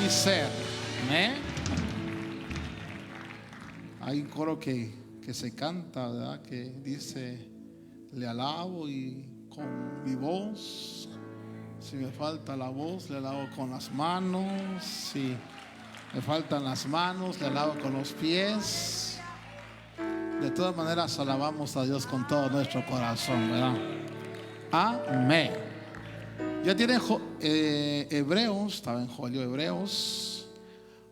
así sea. Amén. Hay un coro que se canta, ¿verdad? Que dice: le alabo y con mi voz. Si me falta la voz, le alabo con las manos. Si me faltan las manos, le alabo con los pies. De todas maneras, alabamos a Dios con todo nuestro corazón, ¿verdad? Amén. Ya tienen Hebreos, estaba en Julio, Hebreos.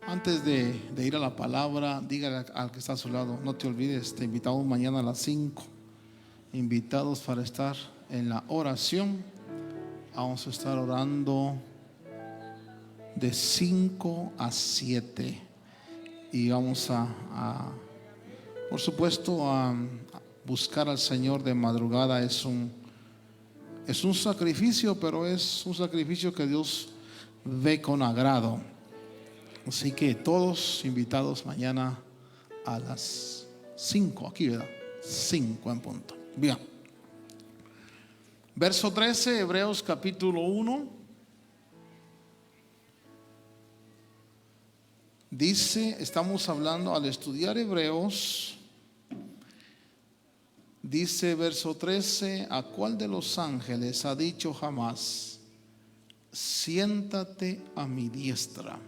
Antes de ir a la palabra, dígale al que está a su lado: no te olvides, te invitamos mañana a las 5. Invitados para estar en la oración. Vamos a estar orando de 5 a 7. Y vamos por supuesto, a buscar al Señor de madrugada. Es un sacrificio, pero es un sacrificio que Dios ve con agrado. Así que todos invitados mañana a las 5, aquí, ¿verdad? 5 en punto. Bien. Verso 13, Hebreos capítulo 1. Dice, estamos hablando al estudiar Hebreos. Dice verso 13: ¿a cuál de los ángeles ha dicho jamás: siéntate a mi diestra,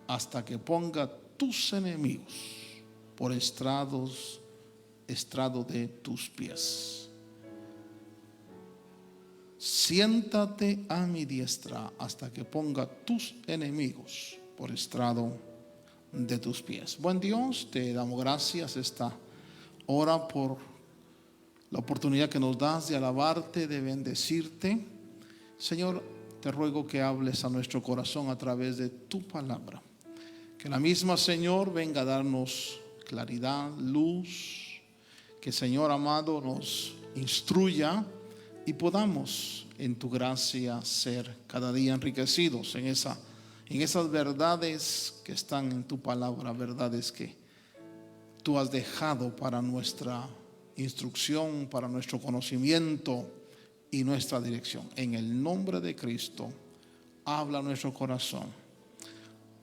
hasta que ponga tus enemigos por estrado de tus pies? Siéntate a mi diestra hasta que ponga tus enemigos por estrado de tus pies. Buen Dios, te damos gracias esta hora por la oportunidad que nos das de alabarte, de bendecirte. Señor, te ruego que hables a nuestro corazón a través de tu palabra. Que la misma, Señor, venga a darnos claridad, luz. Que, Señor amado, nos instruya y podamos en tu gracia ser cada día enriquecidos en esas verdades que están en tu palabra, verdades que tú has dejado para nuestra instrucción, para nuestro conocimiento y nuestra dirección. En el nombre de Cristo, habla a nuestro corazón.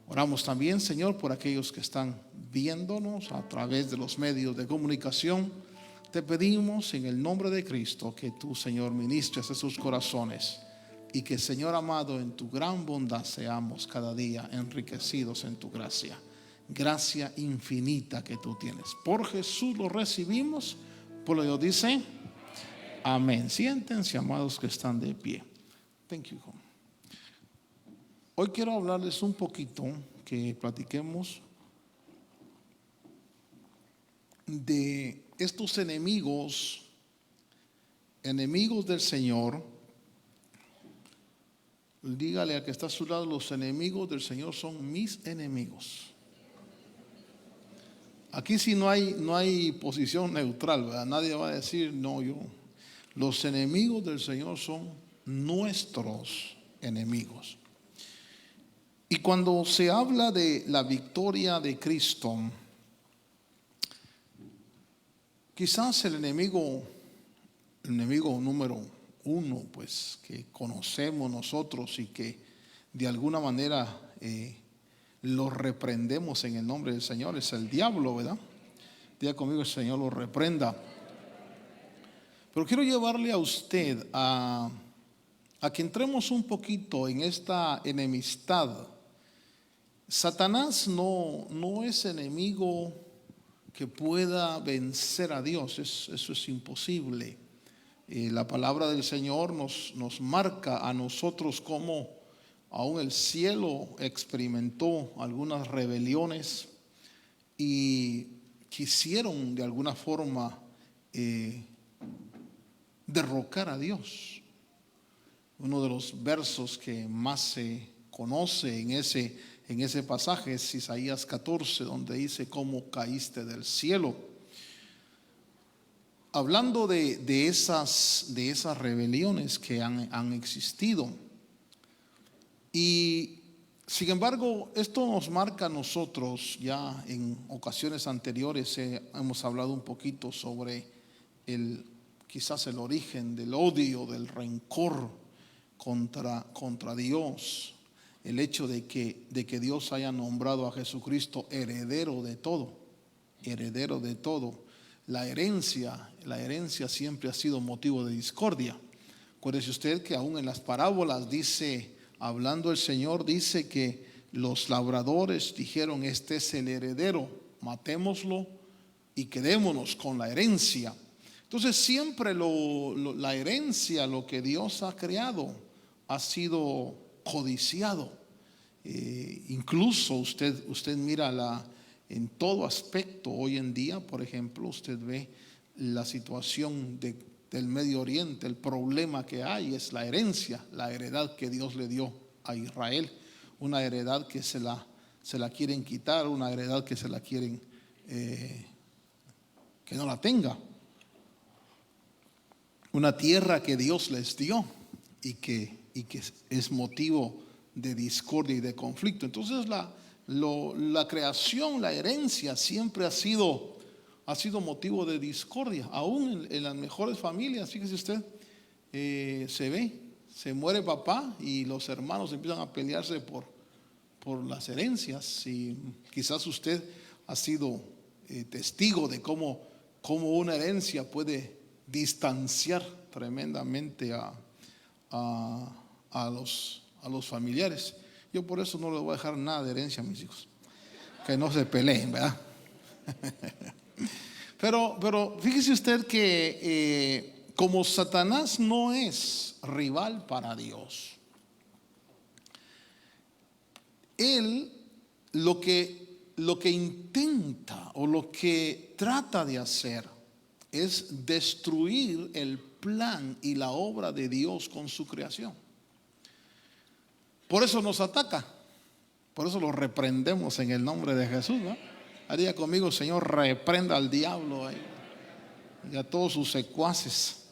Oramos también, Señor, por aquellos que están viéndonos a través de los medios de comunicación. Te pedimos en el nombre de Cristo que tú, Señor, ministres a sus corazones y que, Señor amado, en tu gran bondad seamos cada día enriquecidos en tu gracia. Gracia infinita que tú tienes. Por Jesús lo recibimos. Por lo que Dios dice amén. Siéntense, amados que están de pie. Thank you. Hoy quiero hablarles un poquito, que platiquemos de estos enemigos del Señor. Dígale al que está a su lado: los enemigos del Señor son mis enemigos. Aquí sí no hay posición neutral, ¿verdad? Nadie va a decir no, yo. Los enemigos del Señor son nuestros enemigos. Y cuando se habla de la victoria de Cristo, quizás el enemigo número 1, pues, que conocemos nosotros y que de alguna manera lo reprendemos en el nombre del Señor, es el diablo, ¿verdad? Diga conmigo: el Señor lo reprenda. Pero quiero llevarle a usted a que entremos un poquito en esta enemistad. Satanás no es enemigo que pueda vencer a Dios. Eso es imposible. La palabra del Señor nos marca a nosotros cómo aún el cielo experimentó algunas rebeliones y quisieron de alguna forma derrocar a Dios. Uno de los versos que más se conoce en ese pasaje es Isaías 14, donde dice: cómo caíste del cielo. Hablando de esas rebeliones que han existido. Y sin embargo, esto nos marca a nosotros. Ya en ocasiones anteriores hemos hablado un poquito sobre quizás el origen del odio, del rencor contra Dios. el hecho de que Dios haya nombrado a Jesucristo heredero de todo, heredero de todo. La herencia siempre ha sido motivo de discordia. Acuérdese usted que aún en las parábolas dice, hablando el Señor, dice que los labradores dijeron: este es el heredero, matémoslo y quedémonos con la herencia. Entonces siempre la herencia, lo que Dios ha creado, ha sido codiciado. Incluso usted mira en todo aspecto hoy en día. Por ejemplo, usted ve la situación del Medio Oriente. El problema que hay es la herencia, la heredad que Dios le dio a Israel. Una heredad que se la quieren quitar, una heredad que se la quieren que no la tenga. Una tierra que Dios les dio y que es motivo de discordia y de conflicto. Entonces la creación, la herencia siempre ha sido motivo de discordia. Aún en las mejores familias, fíjese usted, se muere papá y los hermanos empiezan a pelearse por las herencias. Y quizás usted ha sido testigo de cómo una herencia puede distanciar tremendamente a los familiares. Yo por eso no les voy a dejar nada de herencia a mis hijos, que no se peleen, ¿verdad? Pero fíjese usted que como Satanás no es rival para Dios, él lo que intenta o lo que trata de hacer es destruir el plan y la obra de Dios con su creación. Por eso nos ataca, por eso lo reprendemos en el nombre de Jesús, ¿no? Haría conmigo: Señor, reprenda al diablo y a todos sus secuaces.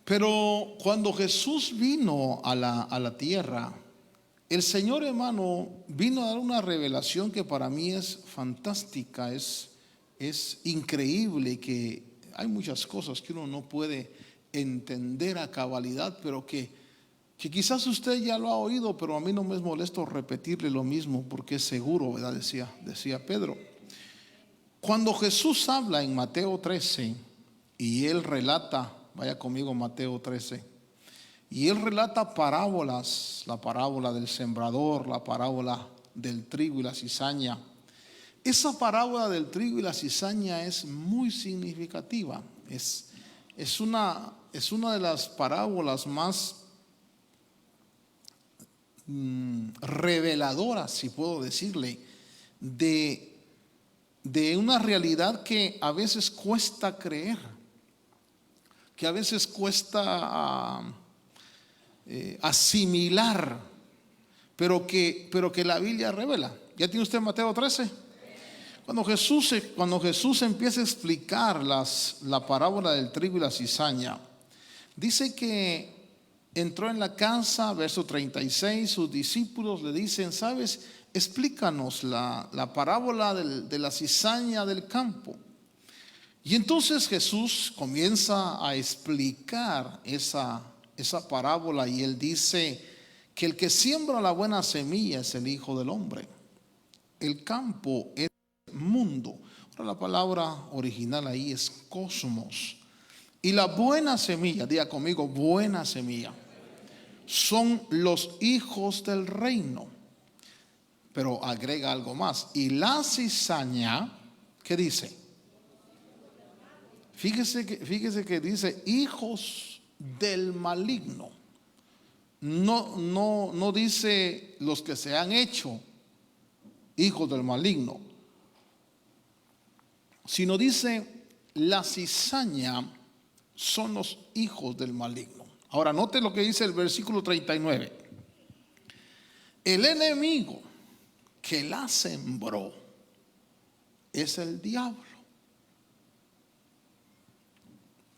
Pero cuando Jesús vino a la tierra, el Señor, hermano, vino a dar una revelación que para mí es fantástica, es increíble, que hay muchas cosas que uno no puede entender a cabalidad, pero que quizás usted ya lo ha oído, pero a mí no me es molesto repetirle lo mismo porque es seguro, ¿verdad? Decía Pedro. Cuando Jesús habla en Mateo 13 y él relata, vaya conmigo Mateo 13, y él relata parábolas, la parábola del sembrador, la parábola del trigo y la cizaña. Esa parábola del trigo y la cizaña es muy significativa. Es una de las parábolas más reveladoras, si puedo decirle, de una realidad que a veces cuesta creer, que a veces cuesta asimilar, pero que la Biblia revela. ¿Ya tiene usted Mateo 13? Cuando Jesús empieza a explicar la parábola del trigo y la cizaña, dice que entró en la casa, verso 36, sus discípulos le dicen: ¿sabes? Explícanos la parábola de la cizaña del campo. Y entonces Jesús comienza a explicar esa parábola, y él dice que el que siembra la buena semilla es el Hijo del Hombre. El campo es mundo. Ahora, la palabra original ahí es cosmos. Y la buena semilla, diga conmigo, buena semilla, son los hijos del reino. Pero agrega algo más. Y la cizaña, ¿qué dice? Fíjese que dice hijos del maligno. No dice los que se han hecho hijos del maligno, sino dice la cizaña son los hijos del maligno. Ahora note lo que dice el versículo 39. El enemigo que la sembró es el diablo,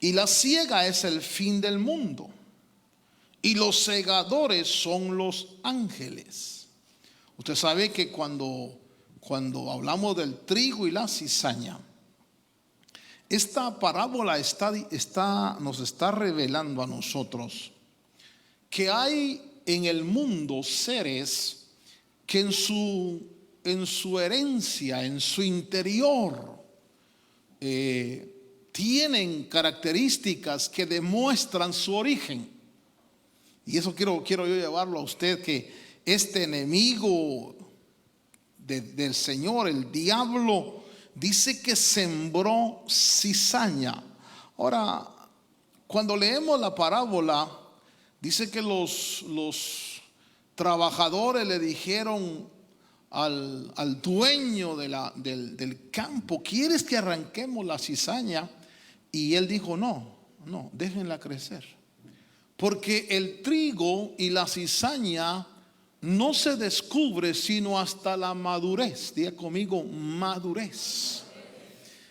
y la siega es el fin del mundo, y los segadores son los ángeles. Usted sabe que cuando hablamos del trigo y la cizaña, esta parábola nos está revelando a nosotros que hay en el mundo seres que en su herencia, en su interior, tienen características que demuestran su origen. Y eso quiero yo llevarlo a usted, que este enemigo del Señor, el diablo, dice que sembró cizaña. Ahora, cuando leemos la parábola, dice que los trabajadores le dijeron al dueño del campo: ¿quieres que arranquemos la cizaña? Y él dijo: no, déjenla crecer, porque el trigo y la cizaña no se descubre sino hasta la madurez. Diga conmigo: madurez.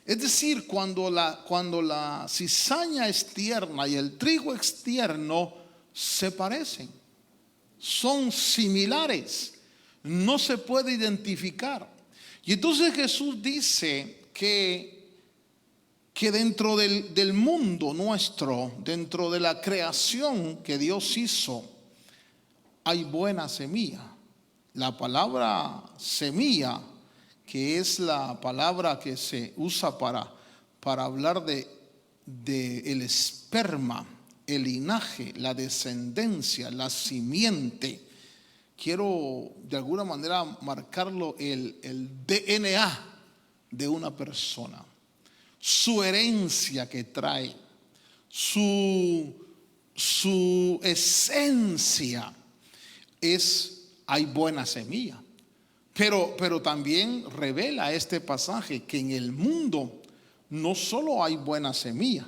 Es decir, cuando la cizaña es tierna y el trigo es tierno, se parecen, son similares, no se puede identificar. Y entonces Jesús dice que dentro del mundo nuestro, dentro de la creación que Dios hizo, hay buena semilla. La palabra semilla, que es la palabra que se usa para hablar de el esperma, el linaje, la descendencia, la simiente. Quiero de alguna manera marcarlo, el DNA de una persona, su herencia que trae, su esencia. Hay buena semilla. Pero también revela este pasaje que en el mundo no solo hay buena semilla,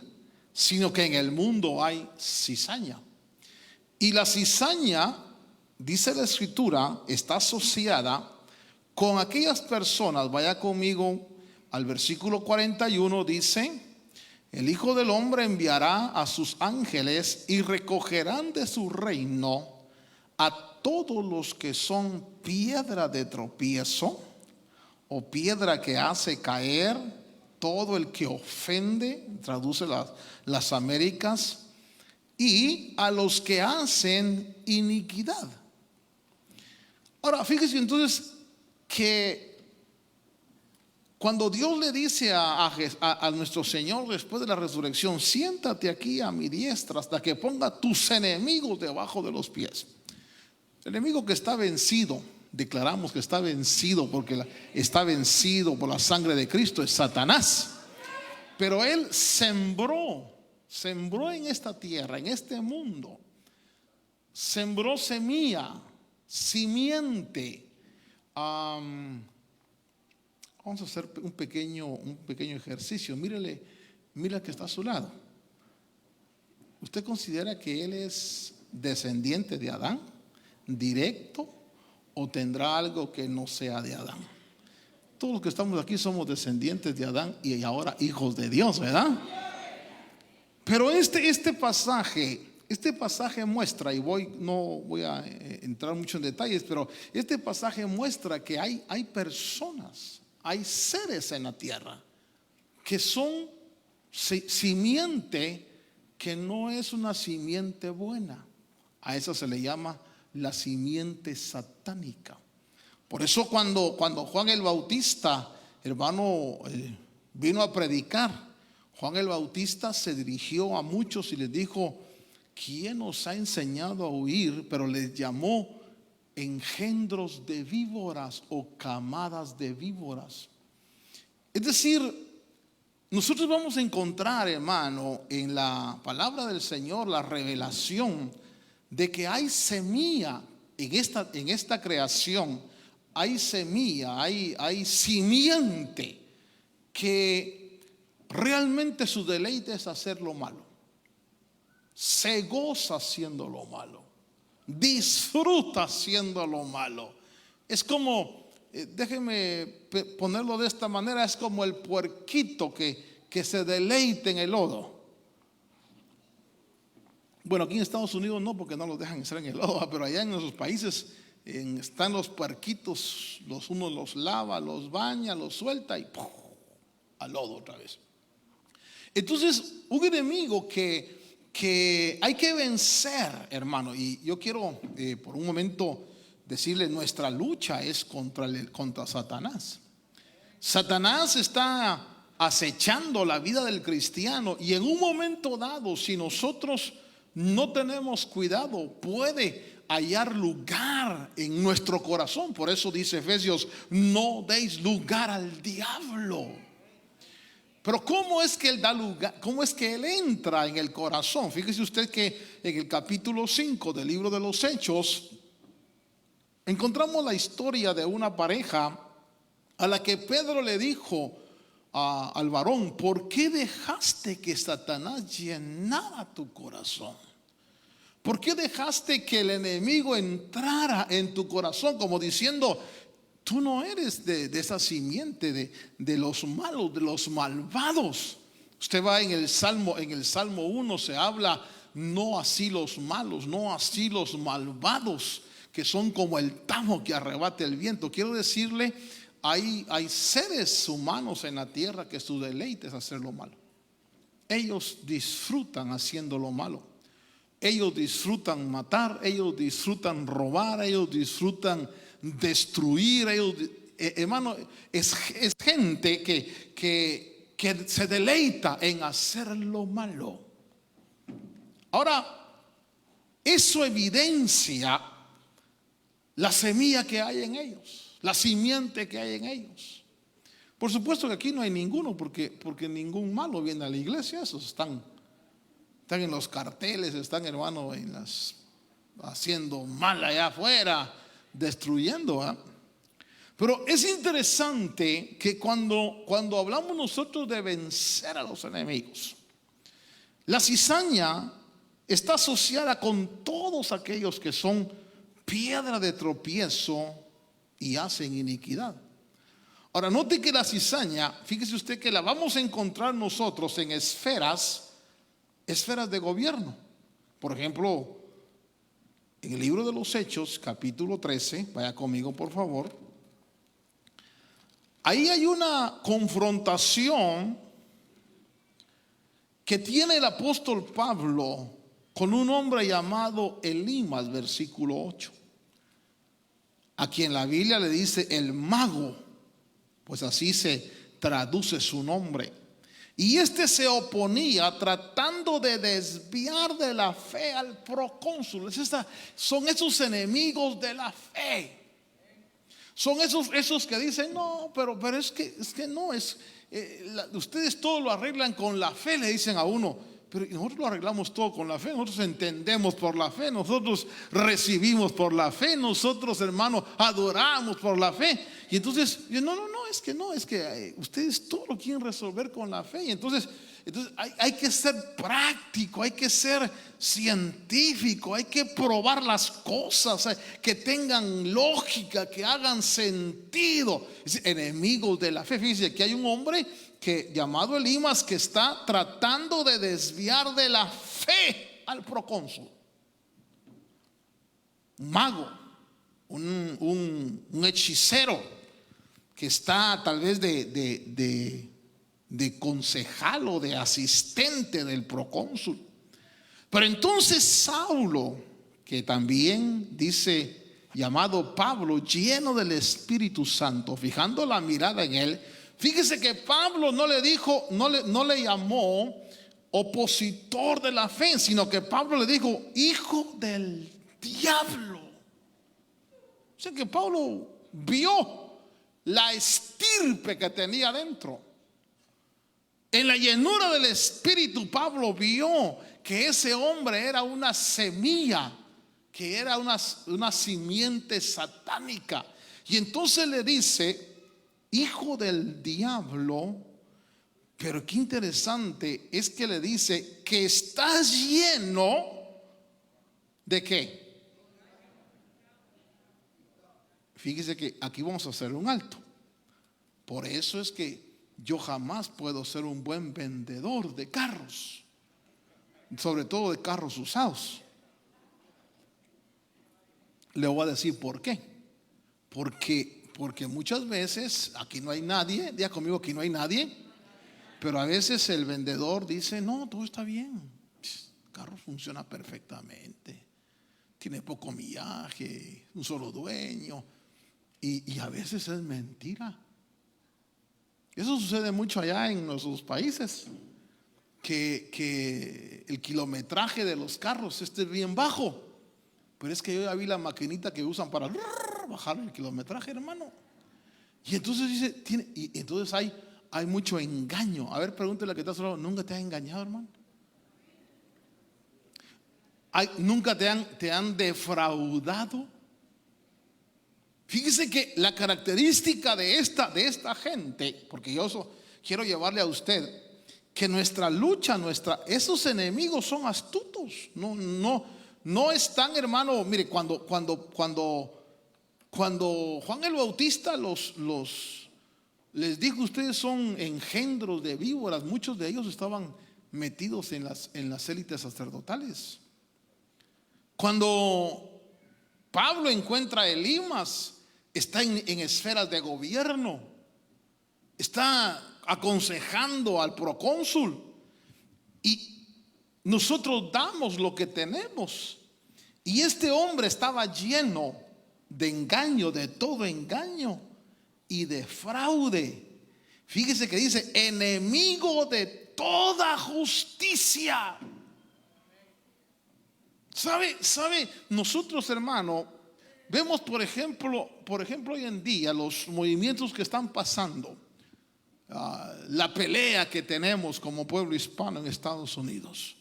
sino que en el mundo hay cizaña. Y la cizaña, dice la Escritura, está asociada con aquellas personas. Vaya conmigo al versículo 41, dice: el Hijo del Hombre enviará a sus ángeles y recogerán de su reino a todos los que son piedra de tropiezo o piedra que hace caer, todo el que ofende, traduce las Américas, y a los que hacen iniquidad. Ahora, fíjese entonces que cuando Dios le dice a nuestro Señor después de la resurrección: siéntate aquí a mi diestra hasta que ponga tus enemigos debajo de los pies. El enemigo que está vencido, declaramos que está vencido, porque está vencido por la sangre de Cristo, es Satanás. Pero él sembró en esta tierra, en este mundo, sembró semilla, simiente. Vamos a hacer un pequeño ejercicio. Mira que está a su lado. ¿Usted considera que él es descendiente de Adán, directo, o tendrá algo que no sea de Adán? Todos los que estamos aquí somos descendientes de Adán y ahora hijos de Dios, ¿verdad? Pero este pasaje muestra, y no voy a entrar mucho en detalles, pero este pasaje muestra que hay personas, hay seres en la tierra que son simiente que no es una simiente buena. A eso se le llama la simiente satánica. Por eso cuando Juan el Bautista, hermano, vino a predicar, Juan el Bautista se dirigió a muchos y les dijo: ¿quién os ha enseñado a huir? Pero les llamó engendros de víboras o camadas de víboras. Es decir, nosotros vamos a encontrar, hermano, en la palabra del Señor la revelación de que hay semilla en esta creación. Hay semilla, hay simiente que realmente su deleite es hacer lo malo. Se goza haciendo lo malo, disfruta haciendo lo malo. Es como, déjeme ponerlo de esta manera, es como el puerquito que se deleita en el lodo. Bueno, aquí en Estados Unidos no, porque no los dejan estar en el lodo, pero allá en nuestros países están los puerquitos, uno los lava, los baña, los suelta y ¡puf!, al lodo otra vez. Entonces, un enemigo que que hay que vencer, hermano. Y yo quiero por un momento decirle, nuestra lucha es contra Satanás. Satanás está acechando la vida del cristiano, y en un momento dado, si nosotros no tenemos cuidado, puede hallar lugar en nuestro corazón. Por eso dice Efesios: no deis lugar al diablo. Pero ¿cómo es que él da lugar? ¿Cómo es que él entra en el corazón? Fíjese usted que en el capítulo 5 del libro de los Hechos encontramos la historia de una pareja a la que Pedro le dijo al varón: ¿por qué dejaste que Satanás llenara tu corazón? ¿Por qué dejaste que el enemigo entrara en tu corazón? Como diciendo, tú no eres de esa simiente de los malos, de los malvados. Usted va en el Salmo 1, se habla: no así los malos, no así los malvados, que son como el tamo que arrebata el viento. Quiero decirle, hay seres humanos en la tierra que su deleite es hacer lo malo. Ellos disfrutan haciendo lo malo. Ellos disfrutan matar, ellos disfrutan robar, ellos disfrutan destruir. Hermano, es gente que se deleita en hacer lo malo. Ahora, eso evidencia la semilla que hay en ellos, la simiente que hay en ellos. Por supuesto que aquí no hay ninguno, porque ningún malo viene a la iglesia. Esos están en los carteles, están, hermano, haciendo mal allá afuera, destruyendo, ¿eh? Pero es interesante que cuando hablamos nosotros de vencer a los enemigos, la cizaña está asociada con todos aquellos que son piedra de tropiezo y hacen iniquidad. Ahora, note que la cizaña, fíjese usted que la vamos a encontrar nosotros en esferas de gobierno. Por ejemplo, en el libro de los Hechos, capítulo 13, vaya conmigo por favor. Ahí hay una confrontación que tiene el apóstol Pablo con un hombre llamado Elimas, versículo 8, a quien la Biblia le dice el mago, pues así se traduce su nombre. Y este se oponía tratando de desviar de la fe al procónsul. Son esos enemigos de la fe. Son esos que dicen: no, pero es que no, ustedes todo lo arreglan con la fe, le dicen a uno. Pero nosotros lo arreglamos todo con la fe. Nosotros entendemos por la fe, nosotros recibimos por la fe, nosotros, hermanos, adoramos por la fe. Y entonces, es que ustedes todo lo quieren resolver con la fe. Y entonces hay que ser práctico, hay que ser científico, hay que probar las cosas, que tengan lógica, que hagan sentido. Enemigos de la fe. Fíjense que hay un hombre llamado Elimas, que está tratando de desviar de la fe al procónsul. Un mago, un hechicero, que está tal vez de concejal o de asistente del procónsul. Pero entonces Saulo, que también dice llamado Pablo, lleno del Espíritu Santo, fijando la mirada en él, fíjese que Pablo no le llamó opositor de la fe, sino que Pablo le dijo hijo del diablo. O sea que Pablo vio la estirpe que tenía dentro. En la llenura del Espíritu, Pablo vio que ese hombre era una semilla, que era una simiente satánica. Y entonces le dice hijo del diablo. Pero qué interesante es que le dice que estás lleno de ¿qué? Fíjese que aquí vamos a hacer un alto. Por eso es que yo jamás puedo ser un buen vendedor de carros, sobre todo de carros usados. Le voy a decir por qué. Porque muchas veces aquí no hay nadie, diga conmigo, aquí no hay nadie, pero a veces el vendedor dice: no, todo está bien, El carro funciona perfectamente, tiene poco millaje, un solo dueño, y a veces es mentira. Eso sucede mucho allá en nuestros países, que el kilometraje de los carros esté bien bajo. Pero es que yo ya vi la maquinita que usan para bajar el kilometraje, hermano. Y entonces dice, y entonces hay mucho engaño. A ver, pregúntale a que está a su lado, ¿nunca te han engañado, hermano? ¿Nunca te han defraudado? Fíjese que la característica de esta gente, porque yo quiero llevarle a usted que nuestra lucha, esos enemigos son astutos. No están, hermano. Mire, cuando Juan el Bautista les dijo, ustedes son engendros de víboras, muchos de ellos estaban metidos en las élites sacerdotales. Cuando Pablo encuentra a Elimas, está en esferas de gobierno, está aconsejando al procónsul, y nosotros damos lo que tenemos. Y este hombre estaba lleno de engaño, de todo engaño y de fraude. Fíjese que dice, enemigo de toda justicia. ¿Sabe? Nosotros, hermano, vemos por ejemplo hoy en día los movimientos que están pasando, la pelea que tenemos como pueblo hispano en Estados Unidos,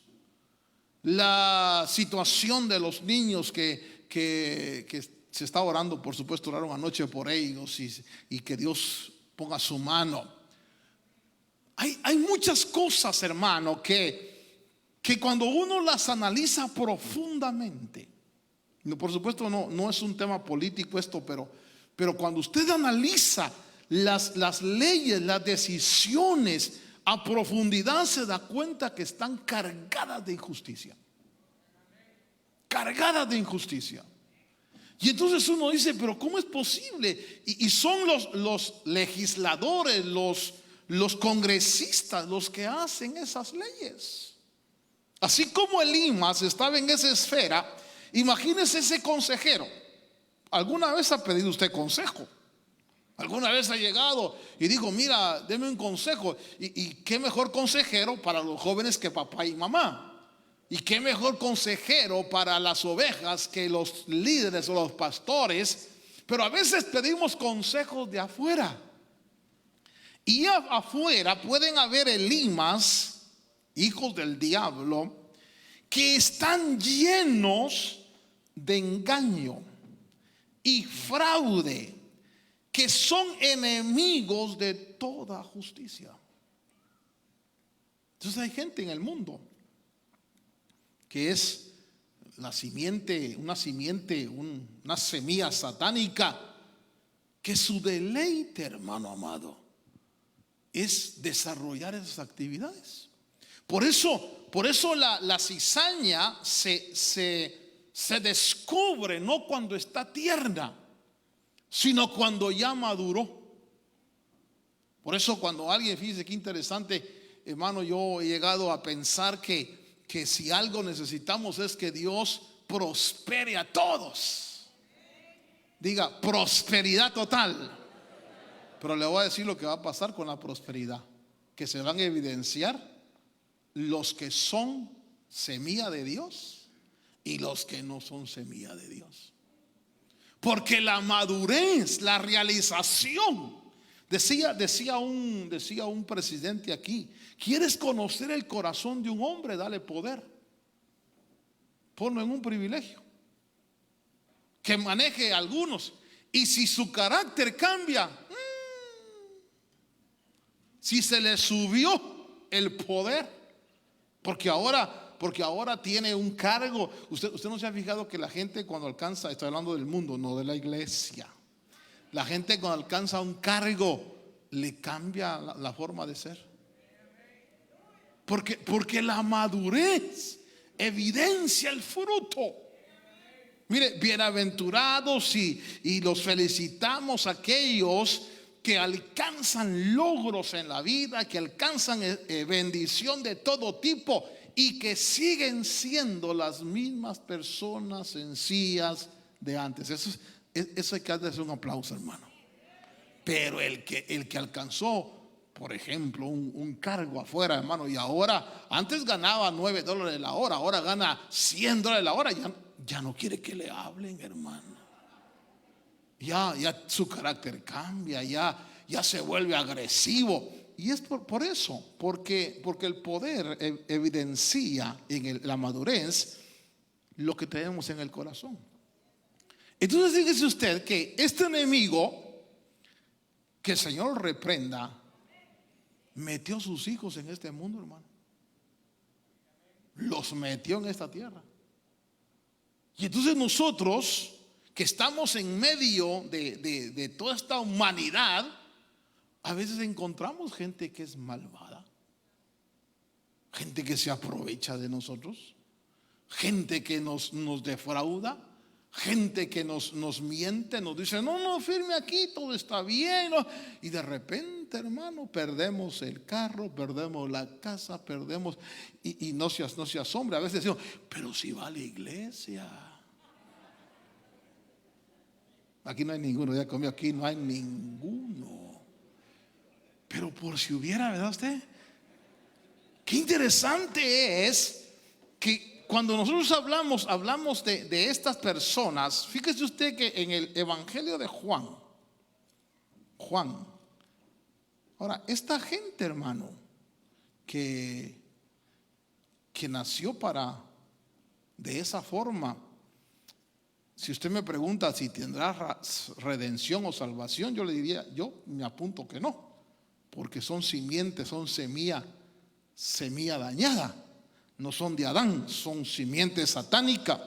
la situación de los niños que se está orando, por supuesto, oraron anoche por ellos, y que Dios ponga su mano. Hay muchas cosas, hermano, que cuando uno las analiza profundamente, por supuesto no es un tema político esto, pero cuando usted analiza las leyes, las decisiones a profundidad, se da cuenta que están cargadas de injusticia. Cargadas de injusticia. Y entonces uno dice, pero ¿cómo es posible? Y son los legisladores, los congresistas los que hacen esas leyes. Así como Elimas estaba en esa esfera, imagínese ese consejero. ¿Alguna vez ha pedido usted consejo? ¿Alguna vez ha llegado y dijo, mira, deme un consejo? Y qué mejor consejero para los jóvenes que papá y mamá. Y qué mejor consejero para las ovejas que los líderes o los pastores. Pero a veces pedimos consejos de afuera. Y afuera pueden haber Elimas, hijos del diablo, que están llenos de engaño y fraude, que son enemigos de toda justicia. Entonces hay gente en el mundo que es una semilla satánica, que su deleite, hermano amado, es desarrollar esas actividades. Por eso la cizaña se descubre no cuando está tierna, sino cuando ya maduró. Por eso cuando alguien, fíjese qué interesante, hermano, yo he llegado a pensar que si algo necesitamos es que Dios prospere a todos. Diga, prosperidad total. Pero le voy a decir lo que va a pasar con la prosperidad, que se van a evidenciar los que son semilla de Dios y los que no son semilla de Dios. Porque la madurez, la realización, decía un presidente aquí, ¿quieres conocer el corazón de un hombre? Dale poder, ponlo en un privilegio, que maneje a algunos, y si su carácter cambia, si se le subió el poder, porque ahora tiene un cargo. Usted no se ha fijado que la gente cuando alcanza, estoy hablando del mundo, no de la iglesia, la gente cuando alcanza un cargo le cambia la forma de ser, porque la madurez evidencia el fruto. Mire, bienaventurados y los felicitamos a aquellos que alcanzan logros en la vida, que alcanzan bendición de todo tipo, y que siguen siendo las mismas personas sencillas de antes. Eso hay que darle un aplauso, hermano. Pero el que alcanzó, por ejemplo, un cargo afuera, hermano, y ahora, antes ganaba $9 la hora, ahora gana $100 la hora, ya no quiere que le hablen, hermano. Ya su carácter cambia, ya se vuelve agresivo. Y es por eso, porque el poder evidencia en la madurez lo que tenemos en el corazón. Entonces fíjese usted que este enemigo, que el Señor reprenda, metió sus hijos en este mundo, hermano. Los metió en esta tierra. Y entonces nosotros, que estamos en medio de toda esta humanidad, a veces encontramos gente que es malvada, gente que se aprovecha de nosotros, gente que nos defrauda, gente que nos miente, nos dice no, firme aquí, todo está bien, ¿no? Y de repente, hermano, perdemos el carro, perdemos la casa, perdemos, y no se asombre. A veces decimos, pero si va a la iglesia. Aquí no hay ninguno, ya comió, aquí no hay ninguno. Pero por si hubiera, ¿verdad usted? Qué interesante es que cuando nosotros hablamos de estas personas. Fíjese usted que en el Evangelio de Juan, ahora, esta gente, hermano, que nació de esa forma, si usted me pregunta si tendrá redención o salvación, yo le diría, yo me apunto que no, porque son simientes, son semilla dañada, no son de Adán, son simiente satánica.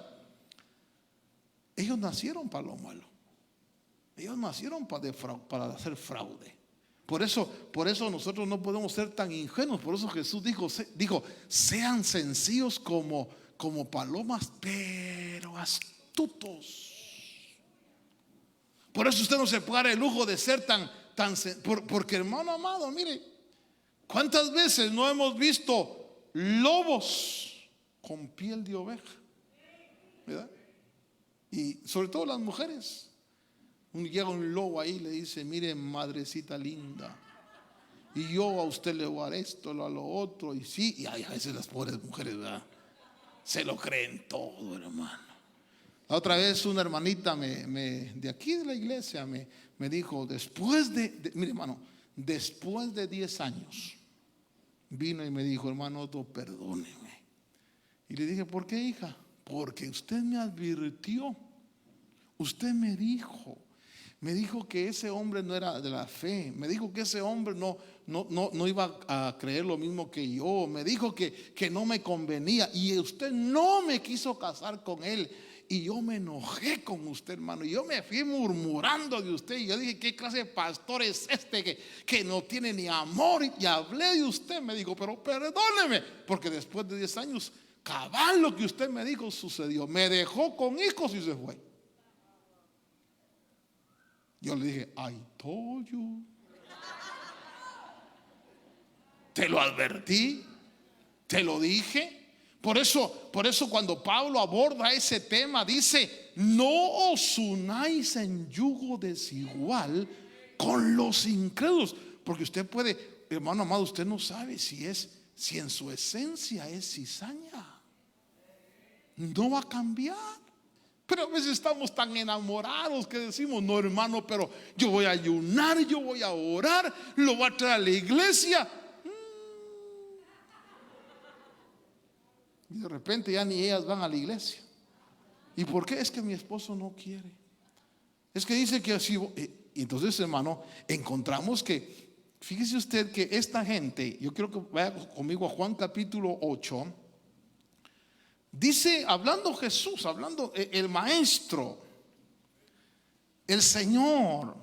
Ellos nacieron para lo malo, ellos nacieron para hacer fraude. Por eso nosotros no podemos ser tan ingenuos. Por eso Jesús dijo, sean sencillos como palomas, pero astutos. Por eso usted no se puede dar el lujo de ser porque, hermano amado, mire, ¿cuántas veces no hemos visto lobos con piel de oveja? ¿Verdad? Y sobre todo las mujeres. Llega un lobo ahí y le dice, mire, madrecita linda, y yo a usted le voy a dar esto, a lo otro. Y sí, y a veces las pobres mujeres, ¿verdad?, se lo creen todo, hermano. La otra vez una hermanita de aquí de la iglesia me dijo, mire, hermano, después de 10 años vino y me dijo, hermano, perdóneme. Y le dije, ¿por qué, hija? Porque usted me advirtió, usted me dijo que ese hombre no era de la fe, me dijo que ese hombre no iba a creer lo mismo que yo, me dijo que no me convenía, y usted no me quiso casar con él. Y yo me enojé con usted, hermano, y yo me fui murmurando de usted, y yo dije, ¿qué clase de pastor es este que no tiene ni amor? Y hablé de usted. Me dijo, pero perdóneme, porque después de 10 años cabal lo que usted me dijo sucedió. Me dejó con hijos y se fue. Yo le dije, I told you. Te lo advertí, te lo dije. Por eso cuando Pablo aborda ese tema, dice, no os unáis en yugo desigual con los incrédulos. Porque usted puede, hermano amado, usted no sabe si en su esencia es cizaña. No va a cambiar. Pero a veces estamos tan enamorados que decimos, no, hermano, pero yo voy a ayunar, yo voy a orar, lo voy a traer a la iglesia. Y de repente ya ni ellas van a la iglesia. ¿Y por qué? Es que mi esposo no quiere. Es que dice que así. Y entonces, hermano, encontramos que, fíjese usted que esta gente, yo quiero que vaya conmigo a Juan capítulo 8. Dice, hablando Jesús, hablando el maestro, el Señor,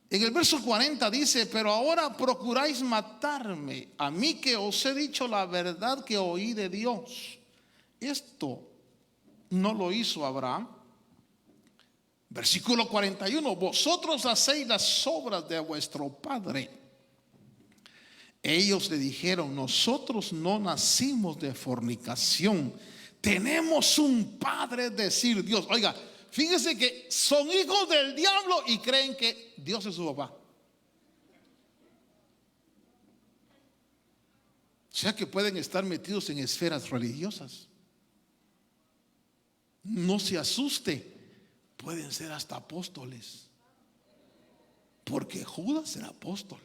en el verso 40 dice, pero ahora procuráis matarme, a mí que os he dicho la verdad que oí de Dios. Esto no lo hizo Abraham. Versículo 41, vosotros hacéis las obras de vuestro padre. Ellos le dijeron: nosotros no nacimos de fornicación, tenemos un padre, es decir, Dios. Oiga, fíjese que son hijos del diablo y creen que Dios es su papá. O sea que pueden estar metidos en esferas religiosas. No se asuste, pueden ser hasta apóstoles, porque Judas era apóstol.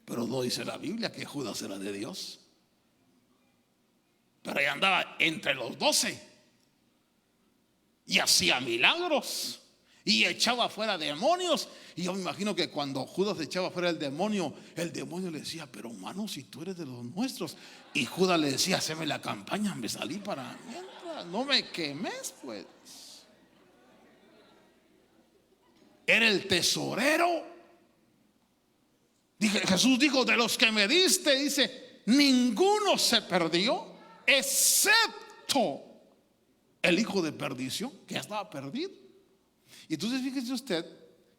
Pero no dice la Biblia que Judas era de Dios. Pero ahí andaba entre los 12 y hacía milagros y echaba fuera demonios. Y yo me imagino que cuando Judas echaba fuera el demonio le decía: pero hermano, si tú eres de los nuestros. Y Judas le decía: haceme la campaña, me salí para mientras, no me quemes pues. Era el tesorero. Jesús dijo: de los que me diste, dice, ninguno se perdió, excepto el hijo de perdición, que ya estaba perdido. Y entonces fíjese usted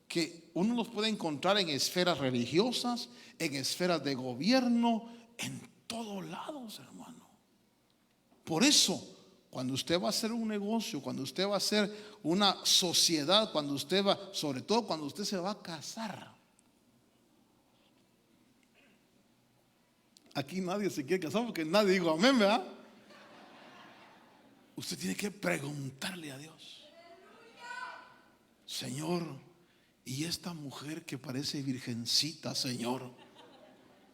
que uno los puede encontrar en esferas religiosas, en esferas de gobierno, en todos lados, hermano. Por eso, cuando usted va a hacer un negocio, cuando usted va a hacer una sociedad, cuando usted va, sobre todo cuando usted se va a casar. Aquí nadie se quiere casar porque nadie dijo amén, ¿verdad? Usted tiene que preguntarle a Dios: Señor, ¿y esta mujer que parece virgencita, Señor,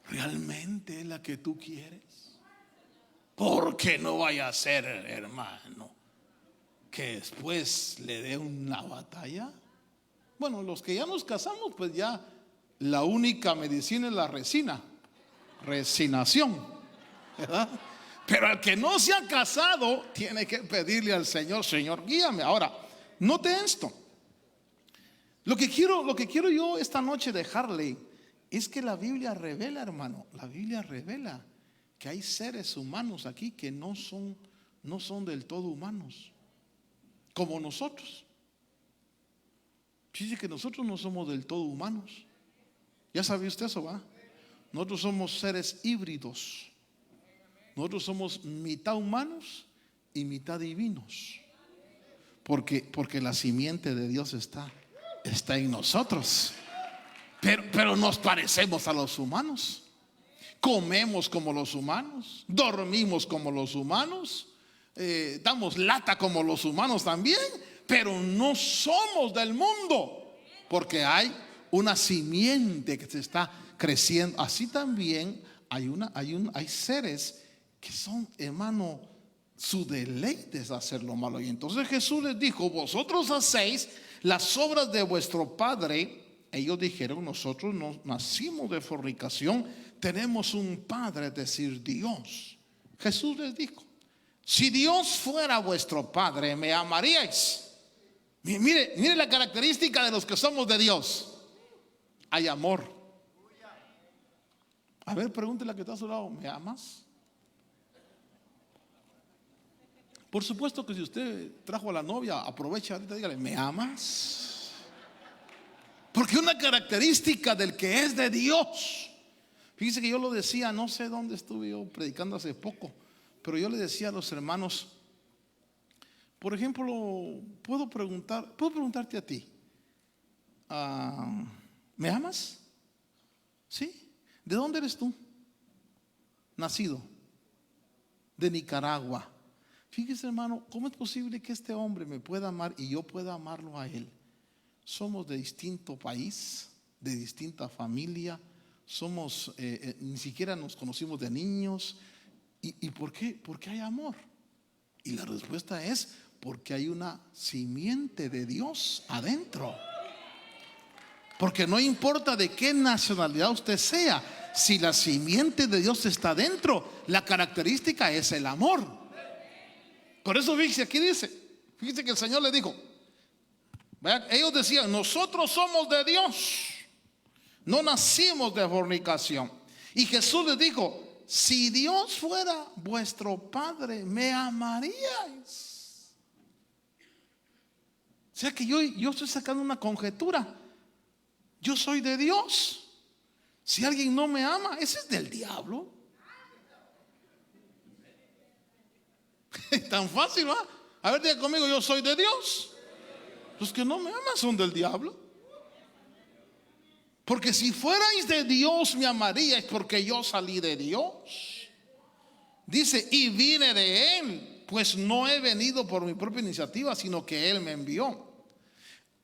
realmente es la que tú quieres? Porque no vaya a ser, hermano, que después le dé una batalla. Bueno, los que ya nos casamos, pues ya la única medicina es la resignación, ¿verdad? Pero al que no se ha casado tiene que pedirle al Señor: Señor, guíame. Ahora, note esto. Lo que quiero yo esta noche dejarle es que la Biblia revela, hermano, la Biblia revela que hay seres humanos aquí que no son del todo humanos, como nosotros. Dice que nosotros no somos del todo humanos. ¿Ya sabía usted eso, va? Nosotros somos seres híbridos. Nosotros somos mitad humanos y mitad divinos. Porque la simiente de Dios está en nosotros. Pero nos parecemos a los humanos. Comemos como los humanos, dormimos como los humanos, damos lata como los humanos también, pero no somos del mundo, porque hay una simiente que se está creciendo. Así también hay seres que son, hermano, su deleite es hacer lo malo. Y entonces Jesús les dijo: vosotros hacéis las obras de vuestro padre. Ellos dijeron: nosotros no nacimos de fornicación, tenemos un padre, es decir, Dios. Jesús les dijo: si Dios fuera vuestro padre, me amaríais. Mire la característica de los que somos de Dios: hay amor. A ver, pregúntele a que está a su lado: ¿me amas? Por supuesto que si usted trajo a la novia, aprovecha ahorita, dígale: ¿me amas? Porque una característica del que es de Dios. Fíjese que yo lo decía, no sé dónde estuve yo predicando hace poco, pero yo le decía a los hermanos, por ejemplo, puedo preguntarte a ti: ¿me amas? ¿Sí? ¿De dónde eres tú? Nacido de Nicaragua. Fíjese, hermano, ¿cómo es posible que este hombre me pueda amar y yo pueda amarlo a él? Somos de distinto país, de distinta familia, somos, ni siquiera nos conocimos de niños. ¿Y por qué? Porque hay amor. Y la respuesta es: porque hay una simiente de Dios adentro. Porque no importa de qué nacionalidad usted sea, si la simiente de Dios está adentro, la característica es el amor. Por eso fíjese, aquí dice, fíjese que el Señor le dijo, vean, ellos decían: nosotros somos de Dios, no nacimos de fornicación. Y Jesús les dijo: si Dios fuera vuestro padre, me amaríais. O sea que yo estoy sacando una conjetura. Yo soy de Dios. Si alguien no me ama, ese es del diablo. Es tan fácil, ¿va? A ver, diga conmigo, yo soy de Dios. Los que no me aman son del diablo. Porque si fuerais de Dios me amaríais, porque yo salí de Dios. Dice, y vine de Él, pues no he venido por mi propia iniciativa, sino que Él me envió.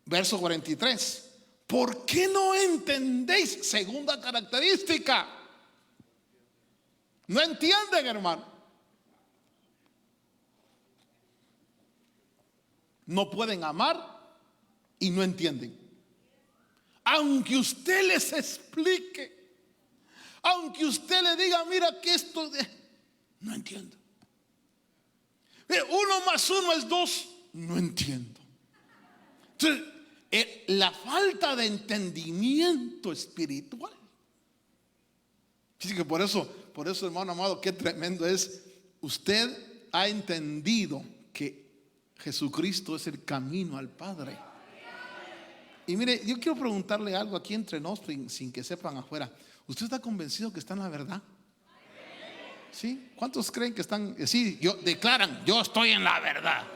Verso 43. ¿Por qué no entendéis? Segunda característica. No entienden, hermano. No pueden amar y no entienden. Aunque usted les explique, aunque usted le diga, mira que esto no entiendo. 1 más 1 es 2, no entiendo. Entonces, la falta de entendimiento espiritual. Fíjese que por eso, hermano amado, qué tremendo es. Usted ha entendido que Jesucristo es el camino al Padre. Y mire, yo quiero preguntarle algo aquí entre nosotros, sin que sepan afuera. ¿Usted está convencido que está en la verdad? ¿Sí? ¿Cuántos creen que están? Sí, declaran, yo estoy en la verdad.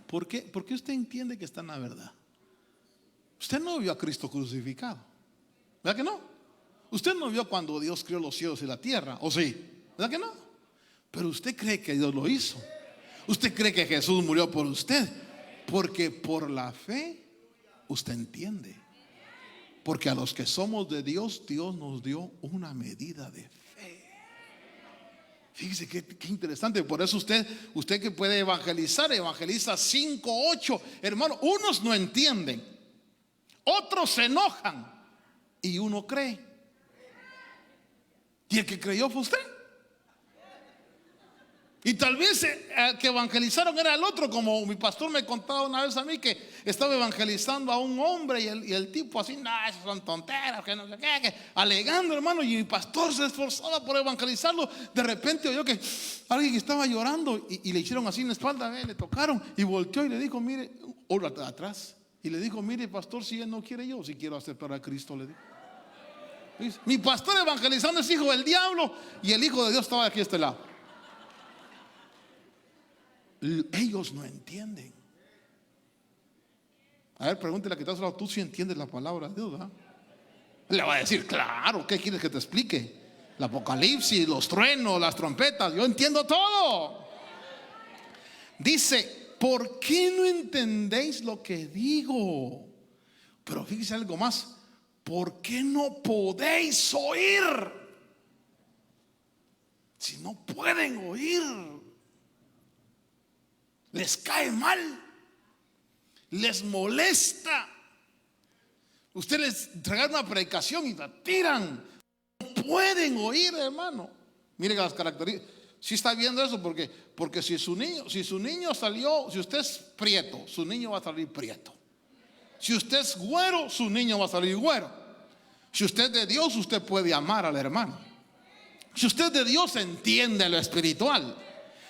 ¿Por qué? Porque usted entiende que está en la verdad. Usted no vio a Cristo crucificado, ¿verdad que no? Usted no vio cuando Dios creó los cielos y la tierra, ¿o sí? ¿Verdad que no? Pero usted cree que Dios lo hizo. Usted cree que Jesús murió por usted, porque por la fe usted entiende. Porque a los que somos de Dios, Dios nos dio una medida de fe. Fíjese qué interesante. Por eso usted que puede evangelizar, evangeliza 5, 8. Hermano, unos no entienden, otros se enojan y uno cree. Y el que creyó fue usted. Y tal vez que evangelizaron era el otro, como mi pastor me contaba una vez a mí que estaba evangelizando a un hombre y el tipo así, no, esas son tonteras, que no sé qué, alegando, hermano, y mi pastor se esforzaba por evangelizarlo. De repente oyó que alguien estaba llorando y le hicieron así en la espalda, le tocaron y volteó y le dijo, mire, atrás, y le dijo, mire pastor, si él no quiere, yo si quiero aceptar a Cristo, le dijo. Mi pastor evangelizando es hijo del diablo y el hijo de Dios estaba aquí a este lado. Ellos no entienden. A ver, pregúntele a que está a su lado, tú sí entiendes la palabra de Dios, ¿verdad? Le va a decir, claro, ¿qué quieres que te explique? El Apocalipsis, los truenos, las trompetas, yo entiendo todo. Dice, ¿por qué no entendéis lo que digo? Pero fíjese algo más, ¿por qué no podéis oír? Si no pueden oír, les cae mal, les molesta. Usted les entrega una predicación y la tiran. No pueden oír, hermano. Miren las características. Si está viendo eso, porque si su niño salió, si usted es prieto, su niño va a salir prieto. Si usted es güero, su niño va a salir güero. Si usted es de Dios, usted puede amar al hermano. Si usted es de Dios, entiende lo espiritual.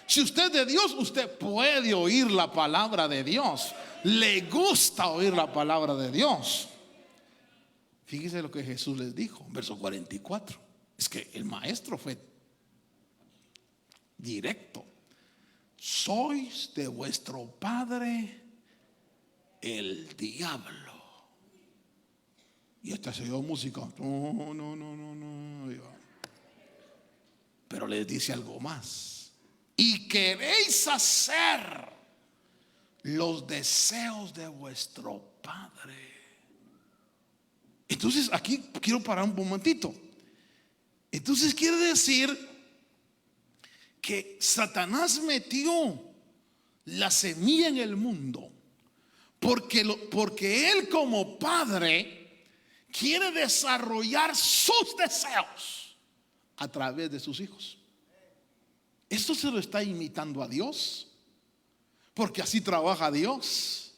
Si usted es de Dios, usted puede oír la palabra de Dios. Le gusta oír la palabra de Dios. Fíjese lo que Jesús les dijo, verso 44. Es que el maestro fue directo. Sois de vuestro padre el diablo. Y esta se dio música. No. Pero les dice algo más. Y queréis hacer los deseos de vuestro padre. Entonces aquí quiero parar un momentito. Entonces quiere decir que Satanás metió la semilla en el mundo porque él como padre quiere desarrollar sus deseos a través de sus hijos. Esto se lo está imitando a Dios, porque así trabaja Dios.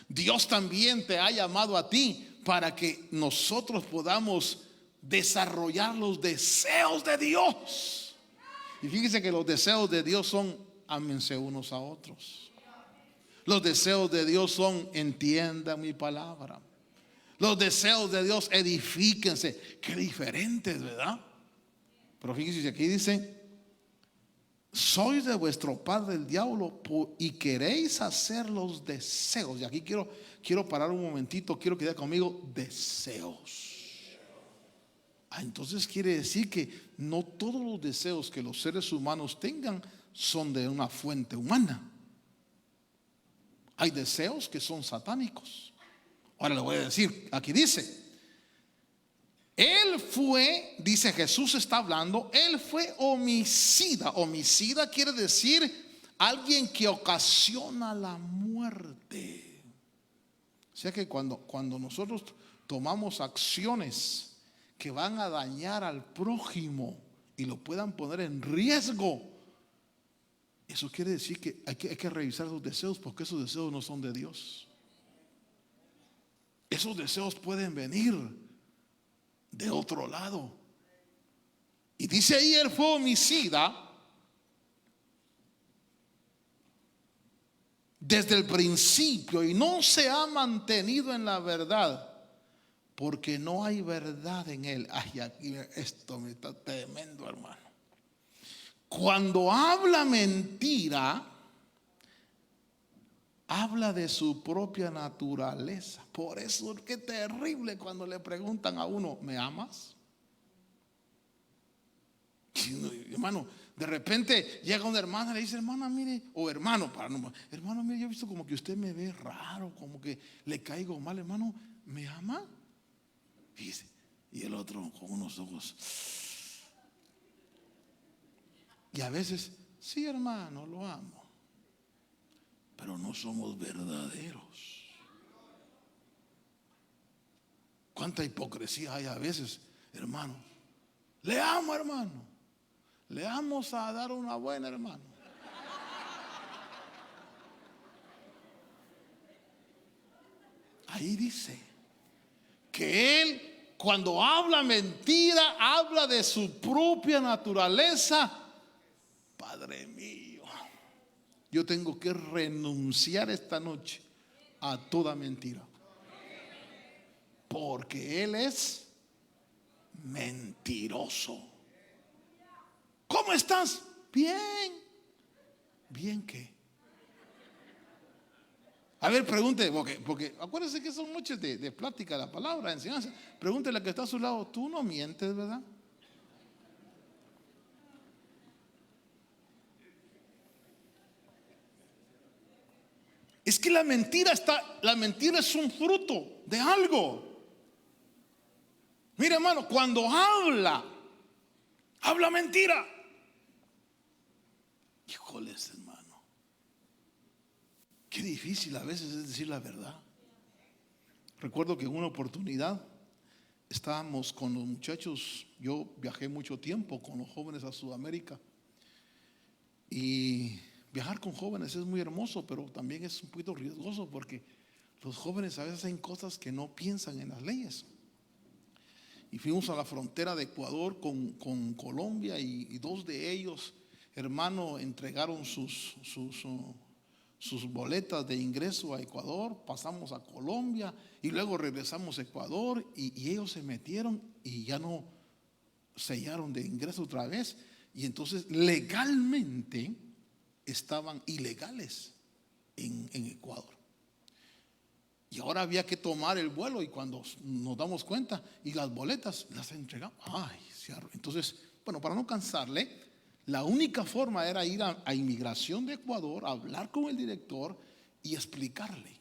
Dios también te ha llamado a ti para que nosotros podamos desarrollar los deseos de Dios. Y fíjese que los deseos de Dios son: ámense unos a otros. Los deseos de Dios son: entiendan mi palabra. Los deseos de Dios, edifíquense. Qué diferentes, ¿verdad? Pero fíjense, aquí dice: sois de vuestro padre el diablo y queréis hacer los deseos. Y aquí quiero parar un momentito. Quiero que diga conmigo: deseos. Entonces quiere decir que no todos los deseos que los seres humanos tengan son de una fuente humana. Hay deseos que son satánicos. Ahora le voy a decir, aquí dice: él fue, dice Jesús está hablando, él fue homicida. Homicida quiere decir alguien que ocasiona la muerte. O sea que cuando nosotros tomamos acciones que van a dañar al prójimo y lo puedan poner en riesgo, eso quiere decir que hay que revisar esos deseos, porque esos deseos no son de Dios. Esos deseos pueden venir de otro lado. Y dice ahí: él fue homicida desde el principio y no se ha mantenido en la verdad, porque no hay verdad en él. Ay, aquí esto me está tremendo, hermano. Cuando habla mentira, habla de su propia naturaleza. Por eso qué terrible cuando le preguntan a uno: ¿me amas? Hermano, de repente llega una hermana y le dice: hermana, mire, o hermano, hermano, mire, yo he visto como que usted me ve raro, como que le caigo mal. Hermano, ¿me ama? Dice, y el otro con unos ojos. Y a veces: sí, hermano, lo amo, pero no somos verdaderos. Cuánta hipocresía hay a veces, hermano. Le amo, hermano. Le vamos a dar una buena, hermano. Ahí dice que él, cuando habla mentira, habla de su propia naturaleza. Padre mío, yo tengo que renunciar esta noche a toda mentira, porque él es mentiroso. ¿Cómo estás? Bien. ¿Bien qué? A ver, pregunte, porque acuérdense que son noches de plática, la palabra, de enseñanza. Pregúntele al que está a su lado: tú no mientes, ¿verdad? Es que la mentira es un fruto de algo. Mira, hermano, cuando habla mentira. Híjoles, hermano, qué difícil a veces es decir la verdad. Recuerdo que en una oportunidad estábamos con los muchachos. Yo viajé mucho tiempo con los jóvenes a Sudamérica, y viajar con jóvenes es muy hermoso, pero también es un poquito riesgoso, porque los jóvenes a veces hacen cosas que no piensan en las leyes. Y fuimos a la frontera de Ecuador con Colombia, y dos de ellos, hermano, entregaron sus boletas de ingreso a Ecuador. Pasamos a Colombia y luego regresamos a Ecuador, y ellos se metieron y ya no sellaron de ingreso otra vez, y entonces legalmente estaban ilegales en Ecuador. Y ahora había que tomar el vuelo, y cuando nos damos cuenta, y las boletas las entregamos. Entonces, bueno, para no cansarle, la única forma era ir a inmigración de Ecuador, hablar con el director y explicarle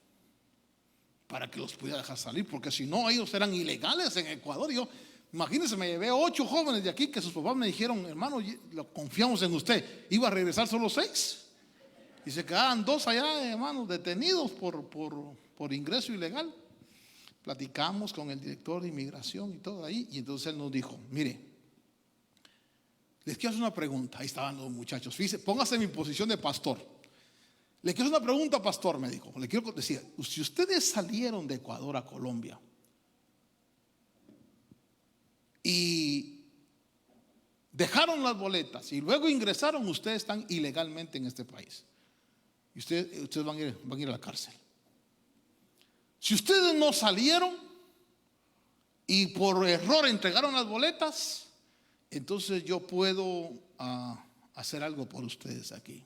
para que los pudiera dejar salir, porque si no, ellos eran ilegales en Ecuador. Yo, imagínense, me llevé 8 jóvenes de aquí que sus papás me dijeron: hermano, confiamos en usted. Iba a regresar solo 6, y se quedaban 2 allá, hermanos, detenidos por ingreso ilegal. Platicamos con el director de inmigración y todo ahí, y entonces él nos dijo: mire, les quiero hacer una pregunta. Ahí estaban los muchachos. Fíjese, póngase en mi posición de pastor. Le quiero hacer una pregunta, pastor, me dijo. Le quiero decir: si ustedes salieron de Ecuador a Colombia y dejaron las boletas y luego ingresaron, ustedes están ilegalmente en este país, y ustedes van a ir a la cárcel. Si ustedes no salieron, y por error entregaron las boletas, entonces yo puedo hacer algo por ustedes aquí.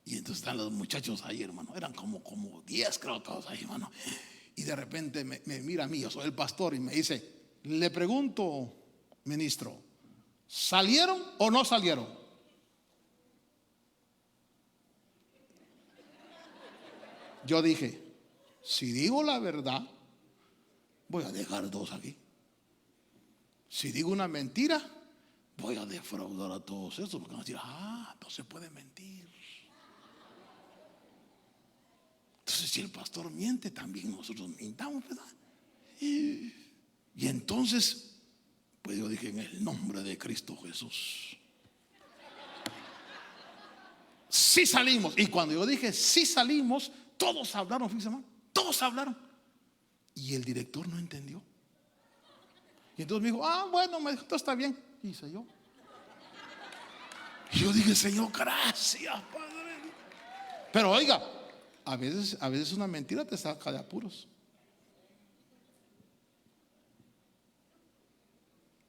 Y entonces están los muchachos ahí, hermano. Eran como 10, creo, todos ahí, hermano. Y de repente me mira a mí, yo soy el pastor, y me dice: le pregunto, ministro, ¿salieron o no salieron? Yo dije: si digo la verdad, voy a dejar 2 aquí. Si digo una mentira, voy a defraudar a todos estos, porque van a decir: no se puede mentir. Entonces, si el pastor miente, también nosotros mintamos, ¿verdad? Y entonces, pues yo dije: en el nombre de Cristo Jesús, sí salimos. Y cuando yo dije sí salimos, todos hablaron, fíjense, hermano, todos hablaron. Y el director no entendió. Y entonces me dijo: bueno, me dijo, todo está bien. Y hice yo. Y yo dije: Señor, gracias, Padre. Pero oiga, a veces una mentira te saca de apuros.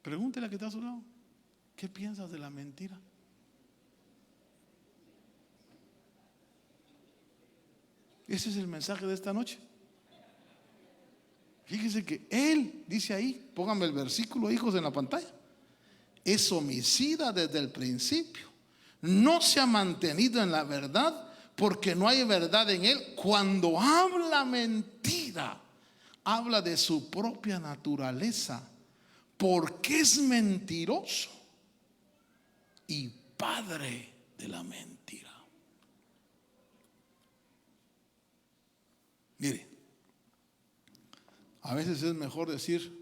Pregúntele a que está a su lado: ¿qué piensas de la mentira? Ese es el mensaje de esta noche. Fíjese que él dice ahí, pónganme el versículo, hijos, en la pantalla: es homicida desde el principio, no se ha mantenido en la verdad, porque no hay verdad en él. Cuando habla mentira, habla de su propia naturaleza, porque es mentiroso y padre de la mentira. Mire, a veces es mejor decir: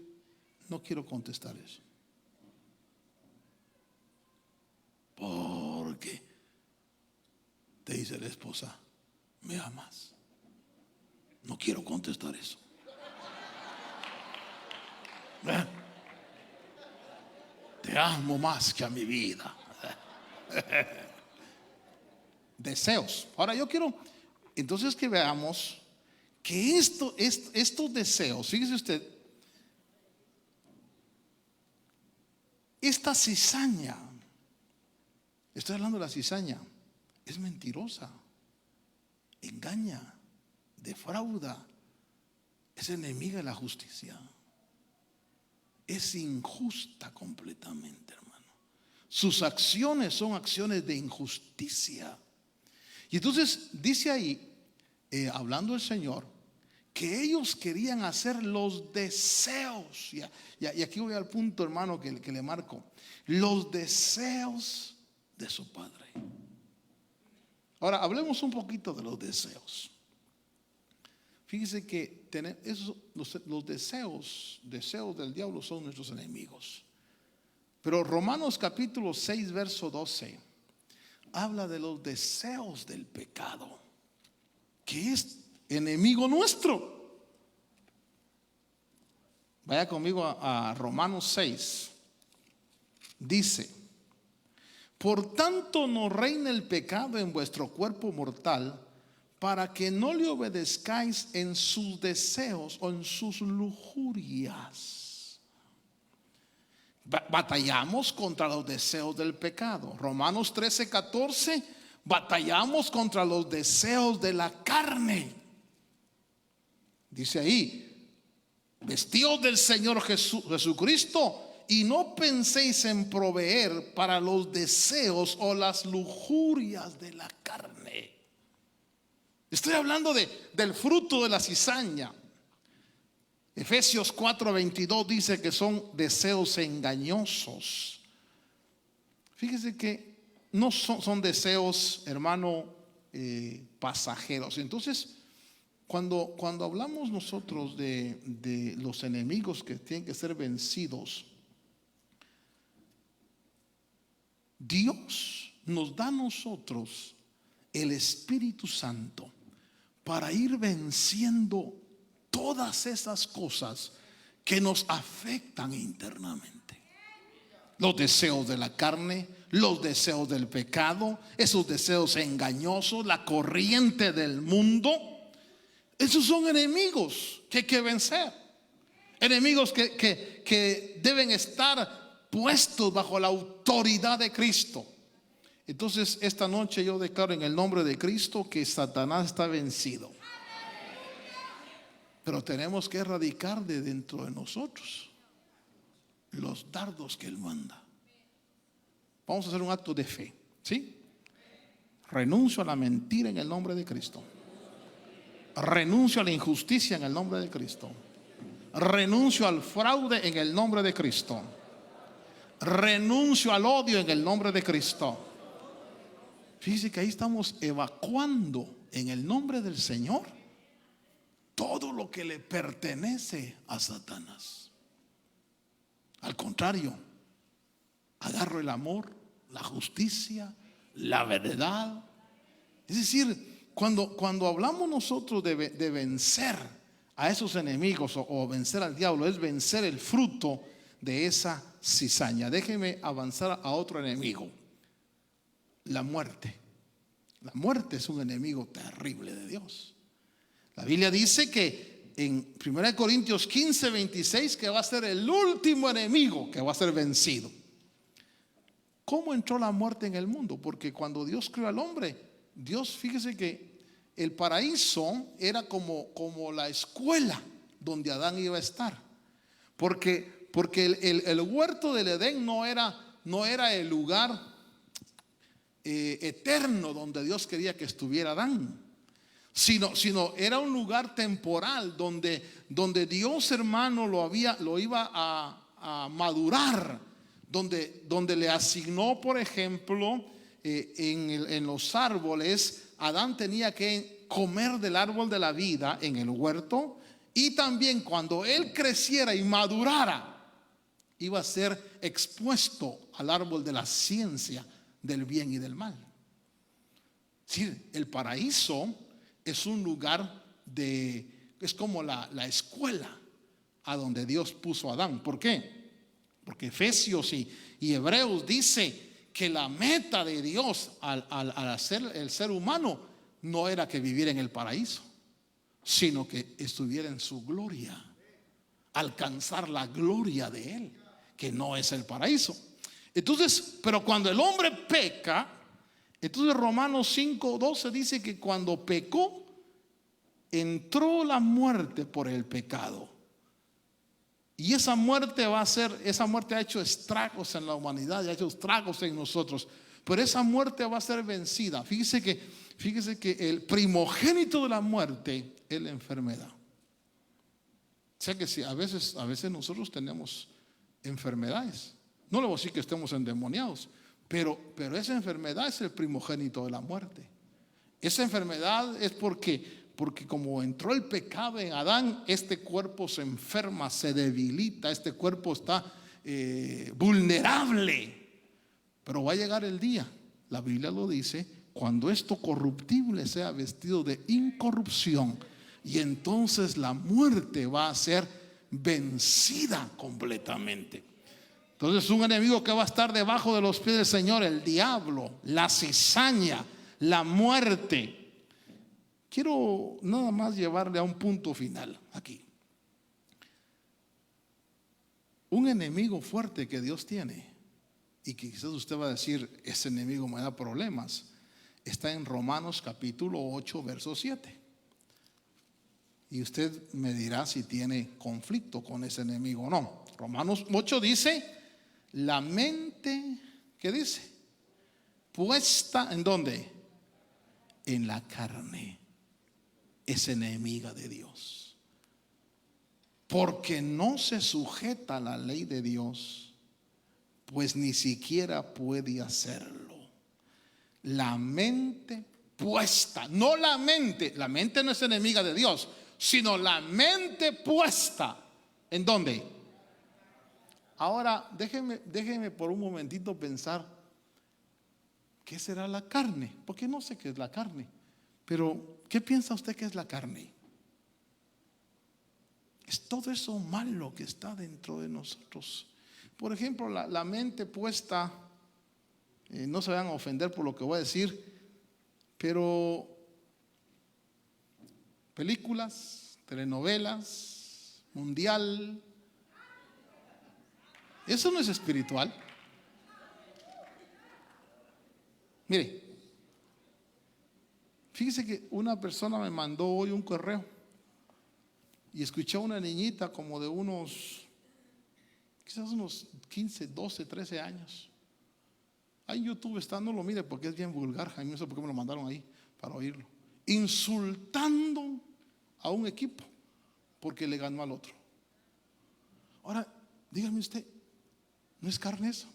no quiero contestar eso, porque te dice la esposa: ¿me amas? No quiero contestar eso. Te amo más que a mi vida. Deseos. Ahora yo quiero entonces que veamos que estos deseos, fíjese usted, esta cizaña, estoy hablando de la cizaña, es mentirosa, engaña, defrauda, es enemiga de la justicia, es injusta completamente, hermano. Sus acciones son acciones de injusticia. Y entonces dice ahí, hablando el Señor, que ellos querían hacer los deseos. Y aquí voy al punto, hermano, que le marco: los deseos de su padre. Ahora hablemos un poquito de los deseos. Fíjese que los deseos del diablo son nuestros enemigos. Pero Romanos capítulo 6 verso 12 habla de los deseos del pecado, que es enemigo nuestro. Vaya conmigo a Romanos 6. Dice: por tanto no reine el pecado en vuestro cuerpo mortal, para que no le obedezcáis en sus deseos o en sus lujurias. Batallamos contra los deseos del pecado. Romanos 13:14, batallamos contra los deseos de la carne. Dice ahí: vestidos del Señor Jesucristo, y no penséis en proveer para los deseos o las lujurias de la carne. Estoy hablando del fruto de la cizaña. Efesios 4:22 dice que son deseos engañosos. Fíjese que no son deseos, hermano, pasajeros. Entonces, cuando hablamos nosotros de los enemigos que tienen que ser vencidos, Dios nos da a nosotros el Espíritu Santo para ir venciendo todas esas cosas que nos afectan internamente. Los deseos de la carne, los deseos del pecado, esos deseos engañosos, la corriente del mundo. Esos son enemigos que hay que vencer. Enemigos que deben estar puestos bajo la autoridad de Cristo. Entonces esta noche yo declaro en el nombre de Cristo que Satanás está vencido. Pero tenemos que erradicar de dentro de nosotros los dardos que él manda. Vamos a hacer un acto de fe, ¿sí? Renuncio a la mentira en el nombre de Cristo. Renuncio a la injusticia en el nombre de Cristo. Renuncio al fraude en el nombre de Cristo. Renuncio al odio en el nombre de Cristo. Fíjese que ahí estamos evacuando en el nombre del Señor todo lo que le pertenece a Satanás. Al contrario, agarro el amor, la justicia, la verdad. Es decir, cuando hablamos nosotros de vencer a esos enemigos o vencer al diablo, es vencer el fruto de esa cizaña. Déjeme avanzar a otro enemigo: la muerte. La muerte es un enemigo terrible de Dios. La Biblia dice que en 1 Corintios 15, 26 que va a ser el último enemigo que va a ser vencido. ¿Cómo entró la muerte en el mundo? Porque cuando Dios creó al hombre, Dios, fíjese que el paraíso era como la escuela donde Adán iba a estar. Porque el huerto del Edén no era el lugar eterno donde Dios quería que estuviera Adán. Sino era un lugar temporal donde Dios, hermano, lo iba a madurar, donde le asignó, por ejemplo, en los árboles. Adán tenía que comer del árbol de la vida en el huerto, y también cuando él creciera y madurara, iba a ser expuesto al árbol de la ciencia del bien y del mal. Sí, el paraíso es un lugar es como la escuela a donde Dios puso a Adán. ¿Por qué? Porque Efesios y Hebreos dice que la meta de Dios al hacer el ser humano no era que viviera en el paraíso, sino que estuviera en su gloria, alcanzar la gloria de Él, que no es el paraíso. Entonces, pero cuando el hombre peca, entonces Romanos 5:12 dice que cuando pecó, entró la muerte por el pecado. Y esa muerte ha hecho estragos en la humanidad, y ha hecho estragos en nosotros. Pero esa muerte va a ser vencida. Fíjese que el primogénito de la muerte es la enfermedad. O sea que si a veces nosotros tenemos enfermedades. No le voy a decir que estemos endemoniados, pero esa enfermedad es el primogénito de la muerte. Esa enfermedad es porque como entró el pecado en Adán, este cuerpo se enferma, se debilita, este cuerpo está vulnerable. Pero va a llegar el día, la Biblia lo dice, cuando esto corruptible sea vestido de incorrupción, y entonces la muerte va a ser vencida completamente. Entonces un enemigo que va a estar debajo de los pies del Señor, el diablo, la cizaña, la muerte. Quiero nada más llevarle a un punto final aquí. Un enemigo fuerte que Dios tiene, y que quizás usted va a decir, ese enemigo me da problemas, está en Romanos capítulo 8, verso 7. Y usted me dirá si tiene conflicto con ese enemigo o no. Romanos 8 dice: la mente, ¿qué dice? Puesta ¿en dónde? En la carne, es enemiga de Dios, porque no se sujeta a la ley de Dios, pues ni siquiera puede hacerlo. La mente puesta, no la mente no es enemiga de Dios, sino la mente puesta ¿en dónde? Ahora déjeme por un momentito pensar, ¿qué será la carne? Porque no sé qué es la carne, pero ¿qué piensa usted que es la carne? Es todo eso malo que está dentro de nosotros. Por ejemplo, la mente puesta, no se vayan a ofender por lo que voy a decir, pero películas, telenovelas, mundial, Eso no es espiritual. Mire, fíjese que una persona me mandó hoy un correo y escuché a una niñita como de quizás unos 15, 12, 13 años. Ahí en YouTube está, no lo mire porque es bien vulgar. A mí no sé por qué me lo mandaron ahí para oírlo. Insultando a un equipo porque le ganó al otro. Ahora, dígame usted, ¿no es carne eso?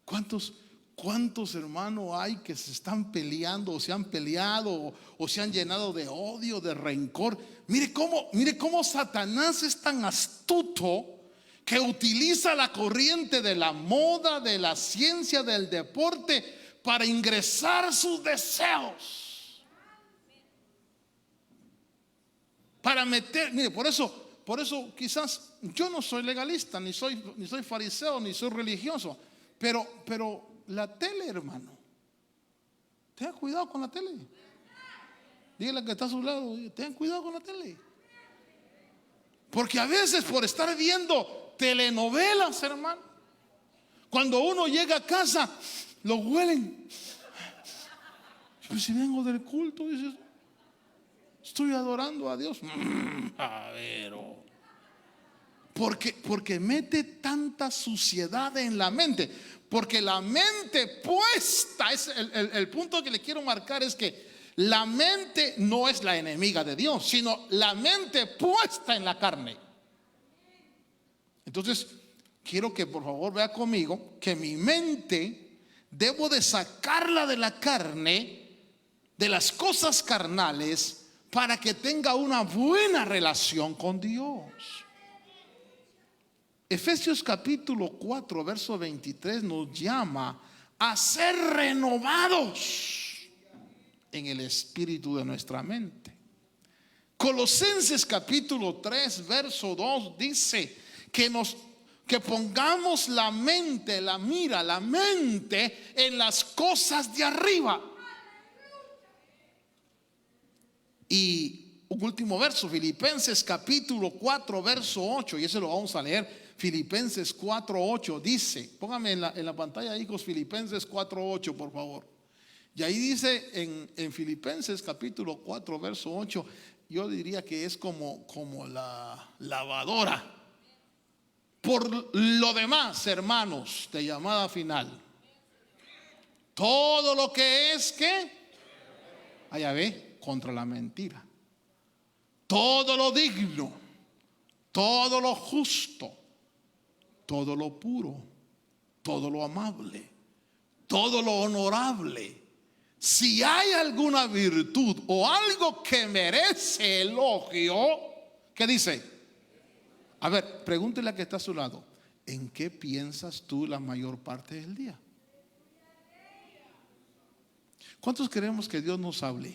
¿Cuántos hermanos hay que se están peleando o se han peleado o se han llenado de odio, de rencor? Mire cómo Satanás es tan astuto que utiliza la corriente de la moda, de la ciencia, del deporte para ingresar sus deseos. Para meter, mire, por eso quizás yo no soy legalista, ni soy fariseo, ni soy religioso, pero la tele, hermano, tenga cuidado con la tele. Dígale que está a su lado, tenga cuidado con la tele. Porque a veces por estar viendo telenovelas, hermano, cuando uno llega a casa, lo huelen. Pues si vengo del culto, dices, estoy adorando a Dios. A ver, porque mete tanta suciedad en la mente. Porque la mente puesta, es el punto que le quiero marcar es que la mente no es la enemiga de Dios, sino la mente puesta en la carne. Entonces, quiero que por favor vea conmigo que mi mente debo de sacarla de la carne, de las cosas carnales, para que tenga una buena relación con Dios. Efesios capítulo 4 verso 23 nos llama a ser renovados en el espíritu de nuestra mente. Colosenses capítulo 3 verso 2 dice que pongamos la mente, la mira, la mente en las cosas de arriba. Y un último verso, Filipenses capítulo 4 verso 8, y ese lo vamos a leer. Filipenses 4:8 dice, póngame en la pantalla, hijos, Filipenses 4:8, por favor. Y ahí dice en Filipenses capítulo 4 verso 8, yo diría que es como la lavadora. Por lo demás, hermanos, de llamada final, todo lo que es que, allá ve, contra la mentira, todo lo digno, todo lo justo, todo lo puro, todo lo amable, todo lo honorable, si hay alguna virtud o algo que merece elogio, ¿qué dice? A ver, pregúntele a que está a su lado, ¿en qué piensas tú la mayor parte del día? ¿Cuántos queremos que Dios nos hable?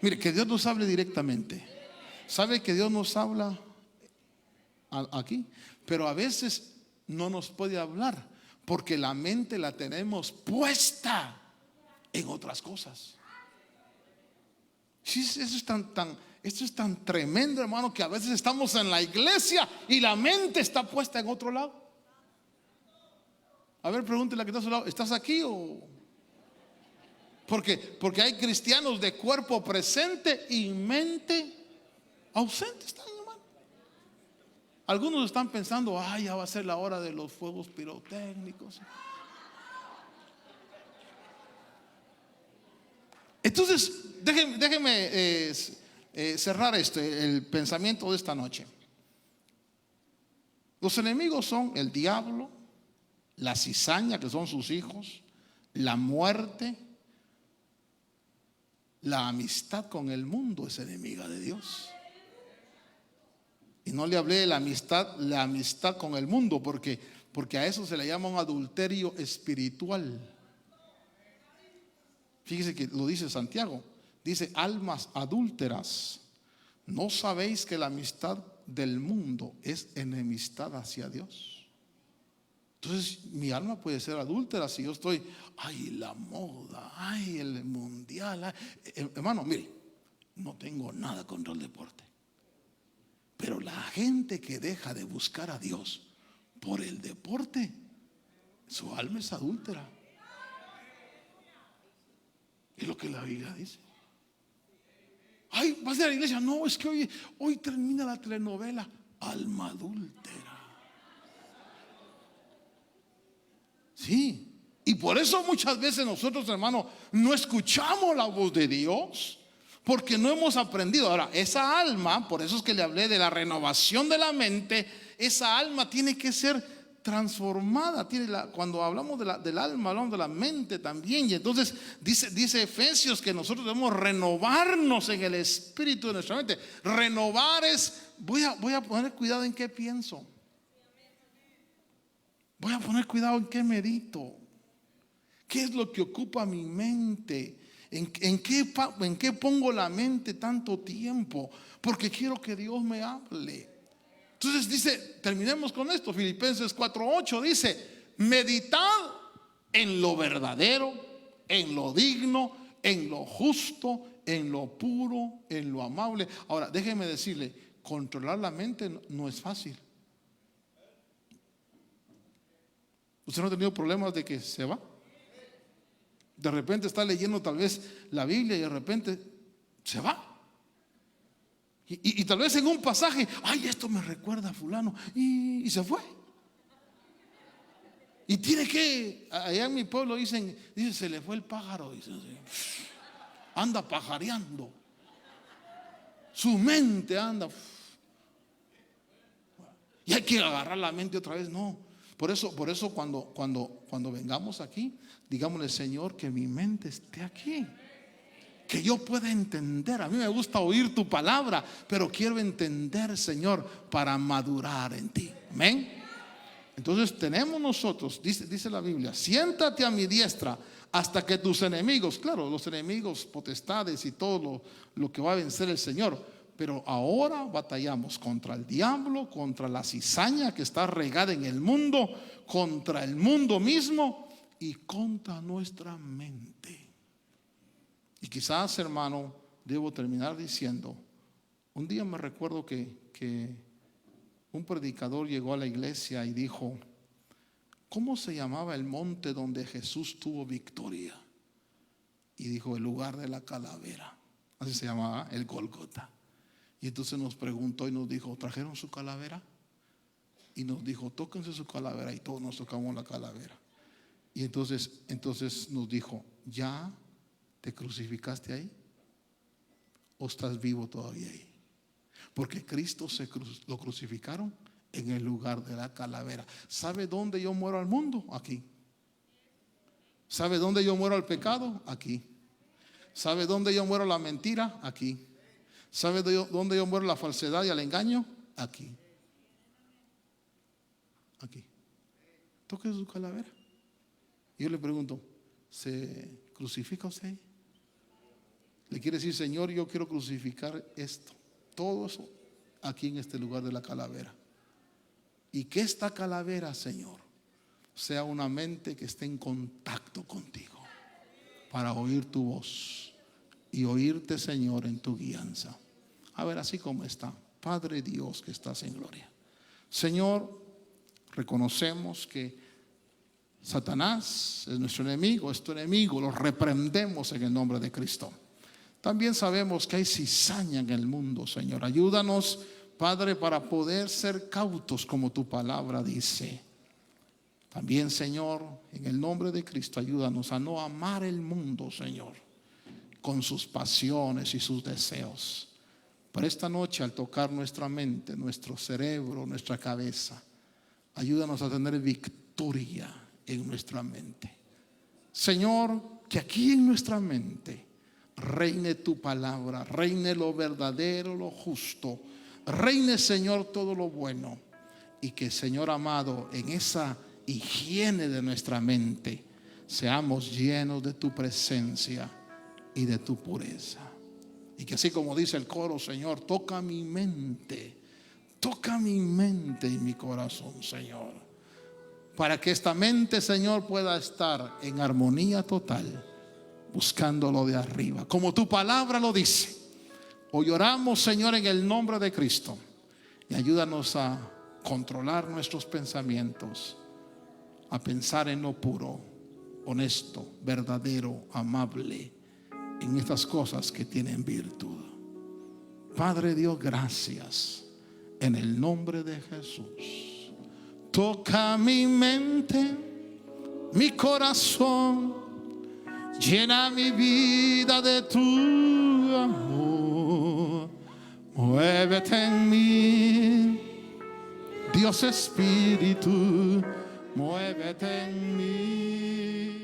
Mire, que Dios nos hable directamente. ¿Sabe que Dios nos habla aquí? Pero a veces no nos puede hablar porque la mente la tenemos puesta en otras cosas. Sí, esto es tan tremendo, hermano, que a veces estamos en la iglesia y la mente está puesta en otro lado. A ver, pregúntele a que está a su lado, ¿estás aquí o? Porque hay cristianos de cuerpo presente y mente ausente. Están, hermano. Algunos están pensando, ya va a ser la hora de los fuegos pirotécnicos. Entonces, déjeme cerrar el pensamiento de esta noche. Los enemigos son el diablo, la cizaña, que son sus hijos, la muerte, la amistad con el mundo es enemiga de Dios. Y no le hablé de la amistad con el mundo, porque a eso se le llama un adulterio espiritual. Fíjese que lo dice Santiago, dice: almas adúlteras, ¿no sabéis que la amistad del mundo es enemistad hacia Dios? Entonces mi alma puede ser adúltera si yo estoy, la moda, el mundial. Hermano, mire, no tengo nada contra el deporte. Pero la gente que deja de buscar a Dios por el deporte, su alma es adúltera. Es lo que la Biblia dice. Ay, vas a la iglesia. No, es que hoy termina la telenovela. Alma adúltera. Sí. Y por eso muchas veces nosotros, hermanos, no escuchamos la voz de Dios, porque no hemos aprendido. Ahora, esa alma, por eso es que le hablé de la renovación de la mente. Esa alma tiene que ser transformada. Cuando hablamos del alma, hablamos de la mente también. Y entonces dice Efesios que nosotros debemos renovarnos en el espíritu de nuestra mente. Renovar es, voy a poner cuidado en qué pienso. Voy a poner cuidado en qué medito. ¿Qué es lo que ocupa mi mente? ¿En qué pongo la mente tanto tiempo? Porque quiero que Dios me hable. Entonces dice, terminemos con esto. Filipenses 4:8 dice: meditad en lo verdadero, en lo digno, en lo justo, en lo puro, en lo amable. Ahora, déjeme decirle, controlar la mente no es fácil. ¿Usted no ha tenido problemas de que se va? De repente está leyendo tal vez la Biblia y de repente se va. Y tal vez en un pasaje, ay, esto me recuerda a fulano, y se fue. Y tiene que, allá en mi pueblo dice, se le fue el pájaro, dicen, anda pajareando, su mente anda. Y hay que agarrar la mente otra vez. No, por eso cuando vengamos aquí, digámosle: Señor, que mi mente esté aquí, que yo pueda entender. A mí me gusta oír tu palabra, pero quiero entender, Señor, para madurar en ti. Amén. Entonces tenemos nosotros, dice la Biblia: siéntate a mi diestra hasta que tus enemigos, claro, los enemigos, potestades y todo lo que va a vencer el Señor. Pero ahora batallamos contra el diablo, contra la cizaña que está regada en el mundo, contra el mundo mismo y contra nuestra mente. Y quizás, hermano, debo terminar diciendo, un día me recuerdo que un predicador llegó a la iglesia y dijo: ¿cómo se llamaba el monte donde Jesús tuvo victoria? Y dijo: el lugar de la calavera. Así se llamaba, el Gólgota. Y entonces nos preguntó y nos dijo: ¿trajeron su calavera? Y nos dijo: tóquense su calavera. Y todos nos tocamos la calavera. Y entonces nos dijo: ¿ya te crucificaste ahí? ¿O estás vivo todavía ahí? Porque Cristo lo crucificaron en el lugar de la calavera. ¿Sabe dónde yo muero al mundo? Aquí. ¿Sabe dónde yo muero al pecado? Aquí. ¿Sabe dónde yo muero a la mentira? Aquí. ¿Sabe dónde yo muero a la falsedad y al engaño? Aquí. Aquí. Toque su calavera. Y yo le pregunto: ¿se crucifica usted ahí? Le quiere decir: Señor, yo quiero crucificar esto, todo eso aquí en este lugar de la calavera. Y que esta calavera, Señor, sea una mente que esté en contacto contigo para oír tu voz y oírte, Señor, en tu guianza. A ver, así como está, Padre Dios que estás en gloria, Señor, reconocemos que Satanás es nuestro enemigo, es tu enemigo, lo reprendemos en el nombre de Cristo. También sabemos que hay cizaña en el mundo, Señor. Ayúdanos, Padre, para poder ser cautos como tu palabra dice. También, Señor, en el nombre de Cristo, ayúdanos a no amar el mundo, Señor, con sus pasiones y sus deseos. Pero esta noche, al tocar nuestra mente, nuestro cerebro, nuestra cabeza, ayúdanos a tener victoria en nuestra mente. Señor, que aquí en nuestra mente reine tu palabra, reine lo verdadero, lo justo, reine, Señor, todo lo bueno. Y que, Señor amado, en esa higiene de nuestra mente seamos llenos de tu presencia y de tu pureza. Y que así como dice el coro: Señor, toca mi mente y mi corazón, Señor, para que esta mente, Señor, pueda estar en armonía total, buscando lo de arriba, como tu palabra lo dice. Hoy oramos, Señor, en el nombre de Cristo, y ayúdanos a controlar nuestros pensamientos, a pensar en lo puro, honesto, verdadero, amable, en estas cosas que tienen virtud. Padre Dios, gracias en el nombre de Jesús. Toca mi mente, mi corazón, llena mi vida de tu amor. Muévete en mí, Dios Espíritu, muévete en mí.